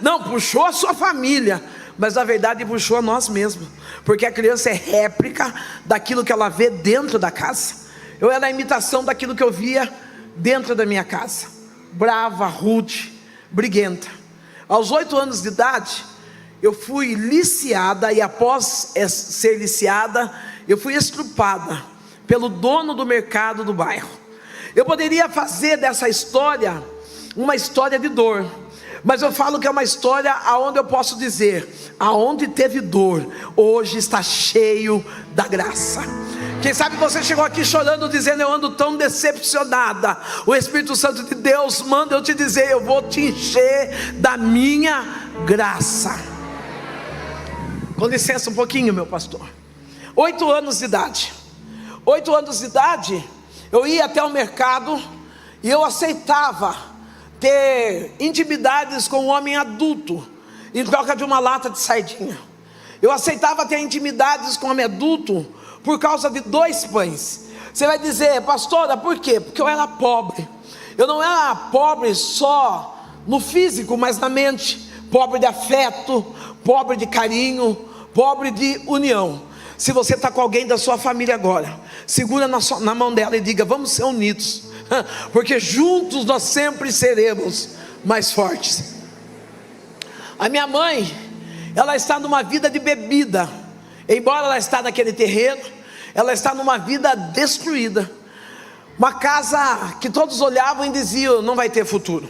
não, puxou a sua família, mas na verdade puxou a nós mesmos, porque a criança é réplica daquilo que ela vê dentro da casa. Eu era a imitação daquilo que eu via dentro da minha casa, brava, rude, briguenta. Aos 8 anos de idade, eu fui liciada, e após ser liciada, eu fui estrupada pelo dono do mercado do bairro. Eu poderia fazer dessa história uma história de dor, mas eu falo que é uma história aonde eu posso dizer: aonde teve dor, hoje está cheio da graça. Quem sabe você chegou aqui chorando, dizendo: eu ando tão decepcionada. O Espírito Santo de Deus manda eu te dizer: eu vou te encher da minha graça. Com licença um pouquinho, meu pastor. 8 anos de idade. 8 anos de idade, eu ia até o mercado e eu aceitava ter intimidades com um homem adulto em troca de uma lata de sardinha. Eu aceitava ter intimidades com um homem adulto por causa de 2 pães. Você vai dizer: pastora, por quê? Porque eu era pobre. Eu não era pobre só no físico, mas na mente. Pobre de afeto, pobre de carinho, pobre de união. Se você está com alguém da sua família agora, segura na mão dela e diga: vamos ser unidos, porque juntos nós sempre seremos mais fortes. A minha mãe, ela está numa vida de bebida. Embora ela está naquele terreno, ela está numa vida destruída. Uma casa que todos olhavam e diziam: não vai ter futuro.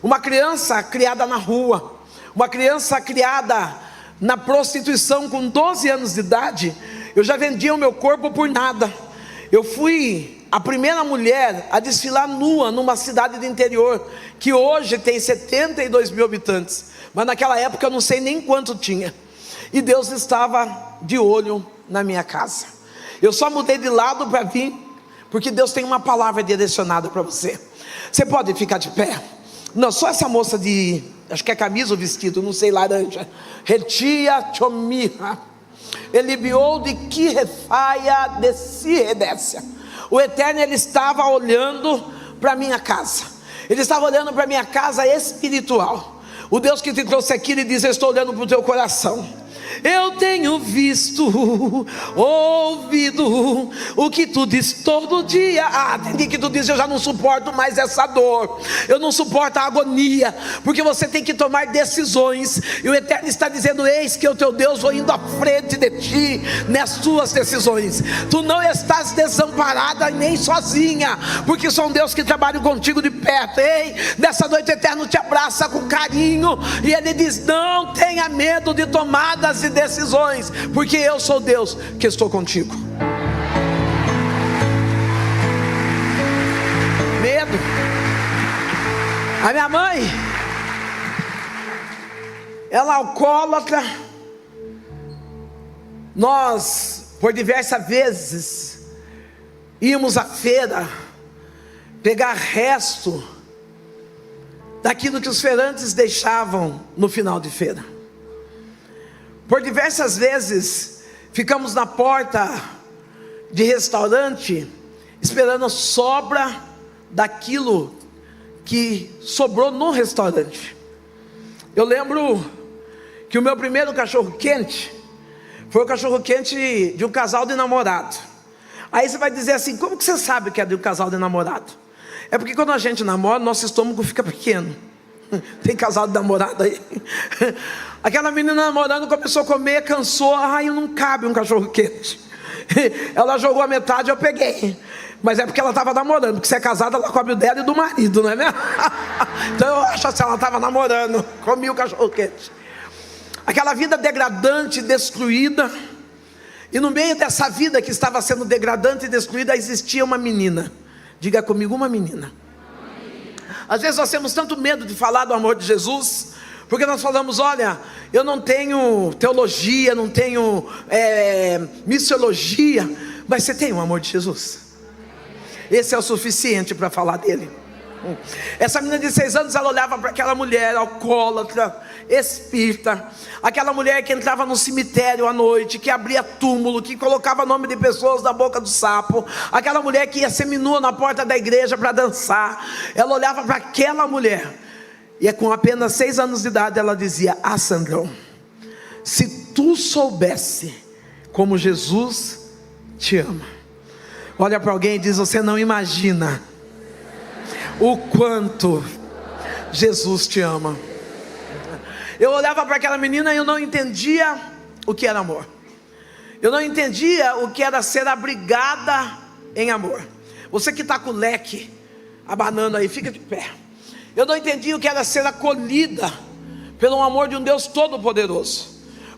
Uma criança criada na rua, uma criança criada na prostituição. Com 12 anos de idade, eu já vendia o meu corpo por nada. Eu fui a primeira mulher a desfilar nua numa cidade do interior, que hoje tem 72 mil habitantes, mas naquela época eu não sei nem quanto tinha. E Deus estava de olho na minha casa. Eu só mudei de lado para vir, porque Deus tem uma palavra direcionada para você. Você pode ficar de pé? Não, só essa moça de, acho que é camisa ou vestido, não sei, laranja. Retia chomirra, elibiou de que refaia de si redécia. O Eterno, Ele estava olhando para a minha casa. Ele estava olhando para a minha casa espiritual. O Deus que te trouxe aqui, Ele diz: eu estou olhando para o teu coração. Eu tenho visto, ouvido o que tu diz todo dia. Entendi que tu diz: eu já não suporto mais essa dor, eu não suporto a agonia, porque você tem que tomar decisões. E o Eterno está dizendo: eis que o teu Deus vou indo à frente de ti nas tuas decisões. Tu não estás desamparada nem sozinha, porque sou um Deus que trabalha contigo de perto. Ei, nessa noite o Eterno te abraça com carinho, e Ele diz: não tenha medo de tomadas e decisões, porque eu sou Deus que estou contigo. Medo. A minha mãe, ela é alcoólatra. Nós, por diversas vezes, íamos à feira pegar resto daquilo que os feirantes deixavam no final de feira. Por diversas vezes ficamos na porta de restaurante esperando a sobra daquilo que sobrou no restaurante. Eu lembro que o meu primeiro cachorro quente foi o cachorro quente de um casal de namorado. Aí você vai dizer assim: como que você sabe que é de um casal de namorado? É porque quando a gente namora, nosso estômago fica pequeno. Tem casal de namorado aí? Aquela menina namorando começou a comer, cansou. Não cabe um cachorro quente. Ela jogou a metade, eu peguei. Mas é porque ela estava namorando, porque se é casada, ela come o dela e do marido, não é mesmo? Então eu acho assim, ela estava namorando, comi o cachorro quente. Aquela vida degradante, destruída. E no meio dessa vida que estava sendo degradante e destruída, existia uma menina. Diga comigo: uma menina. Às vezes nós temos tanto medo de falar do amor de Jesus, porque nós falamos: olha, eu não tenho teologia, não tenho missiologia. Mas você tem o amor de Jesus. Esse é o suficiente para falar dele. Essa menina de 6 anos, ela olhava para aquela mulher alcoólatra, espírita, aquela mulher que entrava no cemitério à noite, que abria túmulo, que colocava nome de pessoas na boca do sapo, aquela mulher que ia seminua na porta da igreja para dançar. Ela olhava para aquela mulher, e com apenas 6 anos de idade ela dizia: Sandrão, se tu soubesse como Jesus te ama. Olha para alguém e diz: você não imagina o quanto Jesus te ama. Eu olhava para aquela menina e eu não entendia o que era amor. Eu não entendia o que era ser abrigada em amor. Você que está com o leque abanando aí, fica de pé. Eu não entendia o que era ser acolhida pelo amor de um Deus todo poderoso.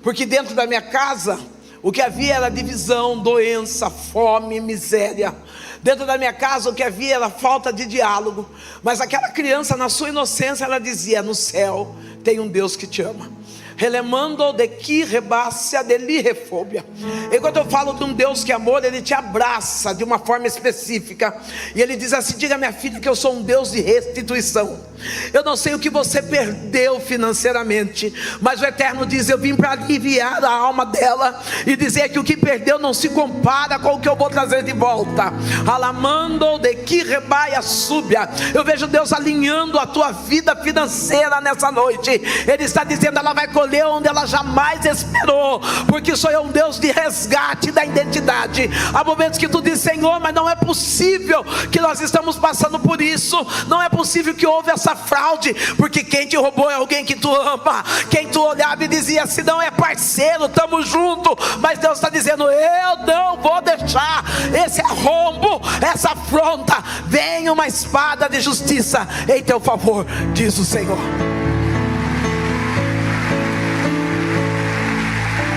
Porque dentro da minha casa, o que havia era divisão, doença, fome, miséria. Dentro da minha casa o que havia era falta de diálogo. Mas aquela criança, na sua inocência, ela dizia: no céu tem um Deus que te ama. Relemando de que rebácia de li refóbia. Enquanto eu falo de um Deus que é amor, Ele te abraça de uma forma específica. E Ele diz assim: diga, minha filha, que eu sou um Deus de restituição. Eu não sei o que você perdeu financeiramente, mas o Eterno diz: eu vim para aliviar a alma dela e dizer que o que perdeu não se compara com o que eu vou trazer de volta. Alamando de que rebaia súbia. Eu vejo Deus alinhando a tua vida financeira nessa noite. Ele está dizendo: ela vai colher onde ela jamais esperou, porque sou eu um Deus de resgate da identidade. Há momentos que tu diz: Senhor, mas não é possível que nós estamos passando por isso, não é possível que houve essa fraude, porque quem te roubou é alguém que tu ama, quem tu olhava e dizia: se não é parceiro, estamos juntos. Mas Deus está dizendo: eu não vou deixar esse arrombo, essa afronta. Vem uma espada de justiça em teu favor, diz o Senhor.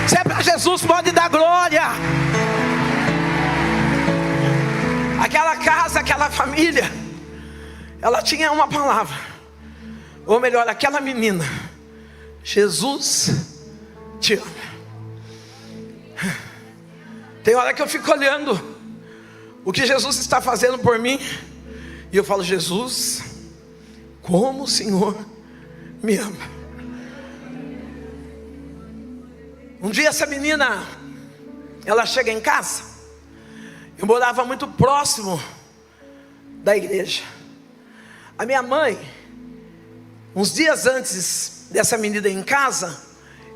Se é para Jesus, pode dar glória. Aquela casa, aquela família, ela tinha uma palavra, ou melhor, aquela menina: Jesus te ama. Tem hora que eu fico olhando o que Jesus está fazendo por mim, e eu falo: Jesus, como o Senhor me ama. Um dia essa menina, ela chega em casa. Eu morava muito próximo da igreja. A minha mãe, uns dias antes dessa menina ir em casa,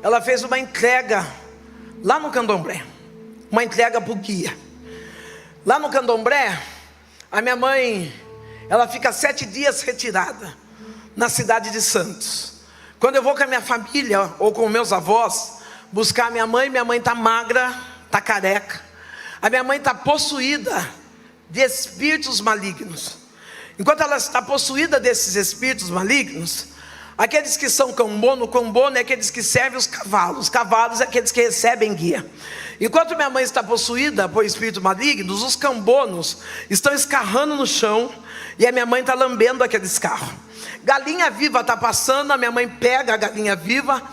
ela fez uma entrega lá no Candomblé, uma entrega para o guia. Lá no Candomblé, a minha mãe, ela fica 7 dias retirada na cidade de Santos. Quando eu vou com a minha família ou com meus avós buscar a minha mãe está magra, está careca. A minha mãe está possuída de espíritos malignos. Enquanto ela está possuída desses espíritos malignos, aqueles que são cambono é aqueles que servem os cavalos é aqueles que recebem guia. Enquanto minha mãe está possuída por espíritos malignos, os cambonos estão escarrando no chão, e a minha mãe está lambendo aquele escarro. Galinha viva está passando, a minha mãe pega a galinha viva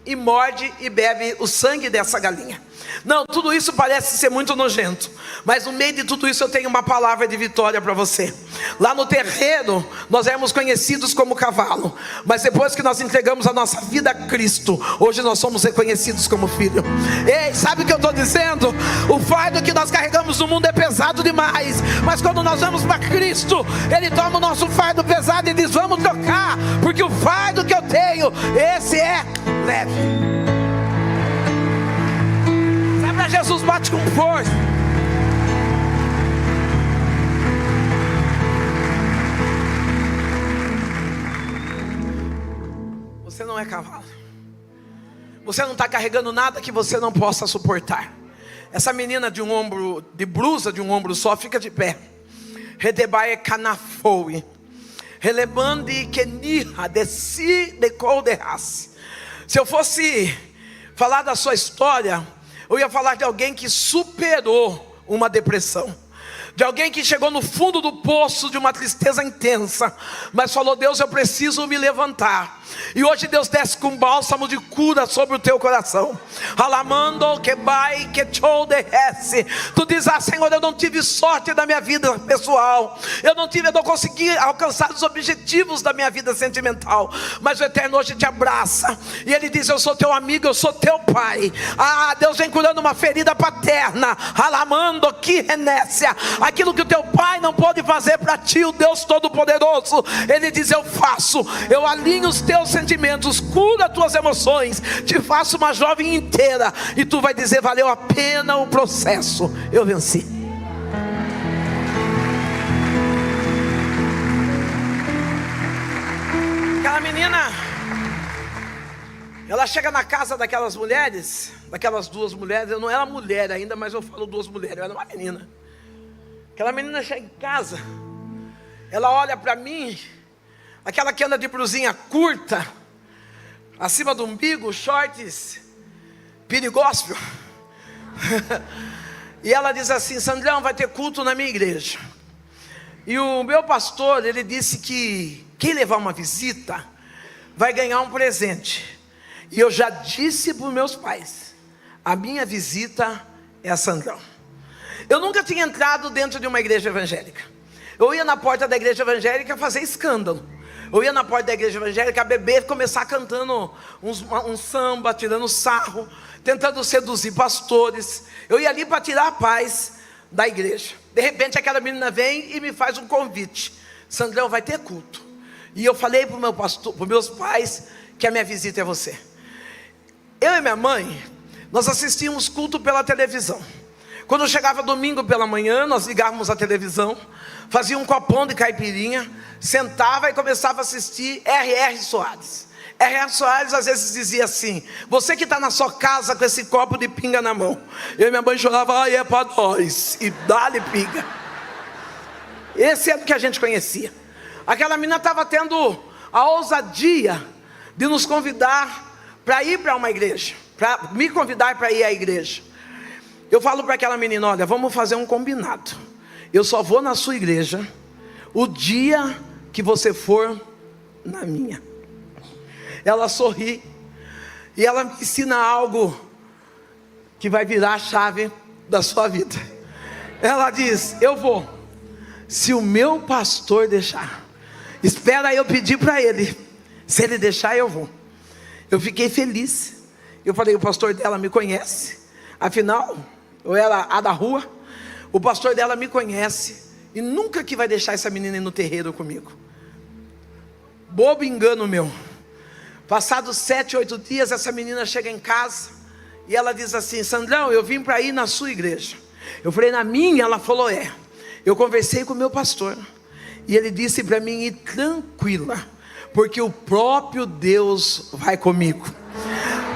e morde e bebe o sangue dessa galinha. Não, tudo isso parece ser muito nojento, mas no meio de tudo isso eu tenho uma palavra de vitória para você. Lá no terreiro nós éramos conhecidos como cavalo, mas depois que nós entregamos a nossa vida a Cristo, hoje nós somos reconhecidos como filho. Ei, sabe o que eu estou dizendo? O fardo que nós carregamos no mundo é pesado demais, mas quando nós vamos para Cristo, Ele toma o nosso fardo pesado e diz: vamos trocar, porque o fardo que eu tenho, esse é leve. Jesus, bate com força. Você não é cavalo. Você não está carregando nada que você não possa suportar. Essa menina de blusa de um ombro só, fica de pé. Redebae canafoe. Relebande kenirra desi de colderras. Se eu fosse falar da sua história, eu ia falar de alguém que superou uma depressão, de alguém que chegou no fundo do poço de uma tristeza intensa, mas falou: Deus, eu preciso me levantar. E hoje Deus desce com bálsamo de cura sobre o teu coração. Alamando que vai que chou derrece. Tu diz: ah, Senhor, eu não tive sorte na minha vida pessoal, eu não consegui alcançar os objetivos da minha vida sentimental, mas o Eterno hoje te abraça e Ele diz: eu sou teu amigo, eu sou teu pai. Ah, Deus vem curando uma ferida paterna. Alamando que renécia. Aquilo que o teu pai não pôde fazer para ti, o Deus Todo-Poderoso, Ele diz: eu faço. Eu alinho os teus sentimentos, curo as tuas emoções, te faço uma jovem inteira, e tu vai dizer: valeu a pena o processo, eu venci. Aquela menina, ela chega na casa daquelas mulheres, daquelas 2 mulheres. Eu não era mulher ainda, mas eu falo 2 mulheres, eu era uma menina. Aquela menina chega em casa, ela olha para mim, aquela que anda de blusinha curta, acima do umbigo, shorts, pirigóspio, E ela diz assim: Sandrão, vai ter culto na minha igreja. E o meu pastor, ele disse que quem levar uma visita vai ganhar um presente. E eu já disse para os meus pais: a minha visita é a Sandrão. Eu nunca tinha entrado dentro de uma igreja evangélica. Eu ia na porta da igreja evangélica fazer escândalo. Eu ia na porta da igreja evangélica beber, começar cantando um samba, tirando sarro, tentando seduzir pastores. Eu ia ali para tirar a paz da igreja. De repente aquela menina vem e me faz um convite: Sandrão, vai ter culto. E eu falei para os meus pais que a minha visita é você. Eu e minha mãe, nós assistíamos culto pela televisão. Quando chegava domingo pela manhã, nós ligávamos a televisão, fazia um copão de caipirinha, sentava e começava a assistir R.R. Soares. R.R. Soares às vezes dizia assim: você que está na sua casa com esse copo de pinga na mão. Eu e minha mãe chorava: ai, é para nós, e dá-lhe pinga. Esse é o que a gente conhecia. Aquela menina estava tendo a ousadia de nos convidar para ir para uma igreja, para me convidar para ir à igreja. Eu falo para aquela menina: olha, vamos fazer um combinado. Eu só vou na sua igreja o dia que você for na minha. Ela sorri e ela me ensina algo que vai virar a chave da sua vida. Ela diz: eu vou, se o meu pastor deixar. Espera eu pedir para ele. Se ele deixar, eu vou. Eu fiquei feliz. Eu falei: o pastor dela me conhece. Afinal, eu era a da rua. O pastor dela me conhece e nunca que vai deixar essa menina ir no terreiro comigo. Bobo engano meu. Passados 7, 8 dias, essa menina chega em casa e ela diz assim: Sandrão, eu vim para ir na sua igreja. Eu falei: na minha? Ela falou: é. Eu conversei com o meu pastor e ele disse para mim ir tranquila, porque o próprio Deus vai comigo.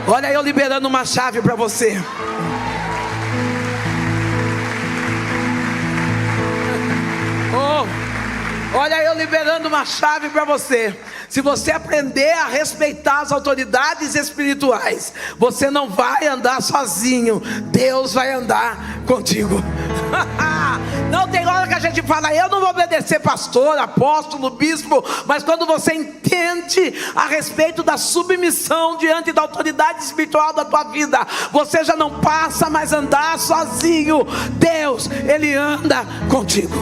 Olha eu liberando uma chave para você. Olha eu liberando uma chave para você. Se você aprender a respeitar as autoridades espirituais, você não vai andar sozinho. Deus vai andar contigo. Não tem hora que a gente fala: eu não vou obedecer pastor, apóstolo, bispo. Mas quando você entende a respeito da submissão diante da autoridade espiritual da tua vida, você já não passa mais a andar sozinho. Deus, Ele anda contigo.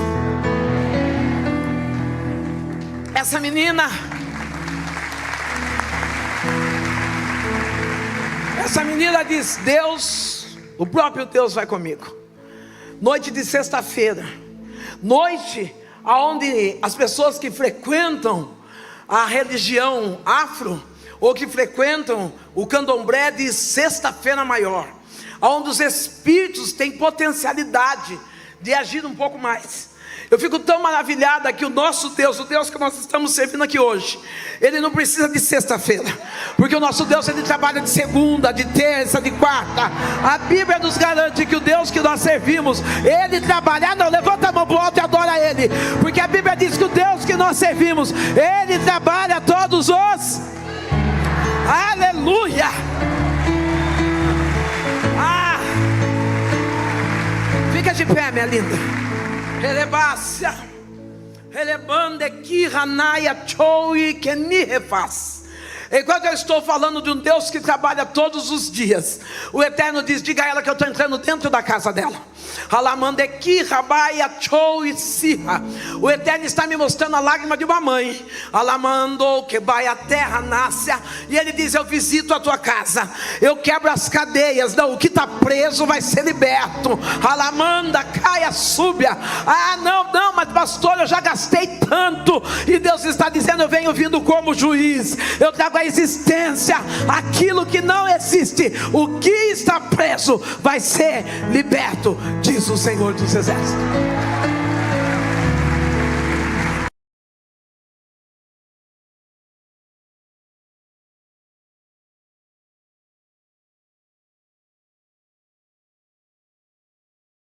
Essa menina diz: Deus, o próprio Deus vai comigo. Noite de sexta-feira, noite onde as pessoas que frequentam a religião afro, ou que frequentam o candomblé, de sexta-feira maior, onde os espíritos têm potencialidade de agir um pouco mais. Eu fico tão maravilhada que o nosso Deus, o Deus que nós estamos servindo aqui hoje, Ele não precisa de sexta-feira, porque o nosso Deus, Ele trabalha de segunda, de terça, de quarta. A Bíblia nos garante que o Deus que nós servimos, Ele trabalha. Não, levanta a mão pro alto e adora Ele, porque a Bíblia diz que o Deus que nós servimos, Ele trabalha todos os... Aleluia! Fica de pé, minha linda. Relebácia, relebande que ranaia choi que ni refaz. Enquanto eu estou falando de um Deus que trabalha todos os dias, o Eterno diz: diga a ela que eu estou entrando dentro da casa dela. O Eterno está me mostrando a lágrima de uma mãe. E Ele diz: eu visito a tua casa, eu quebro as cadeias. Não, o que está preso vai ser liberto. Não, mas pastor, eu já gastei tanto. E Deus está dizendo: eu venho vindo como juiz. Eu trago a existência aquilo que não existe. O que está preso vai ser liberto, diz o Senhor dos Exércitos.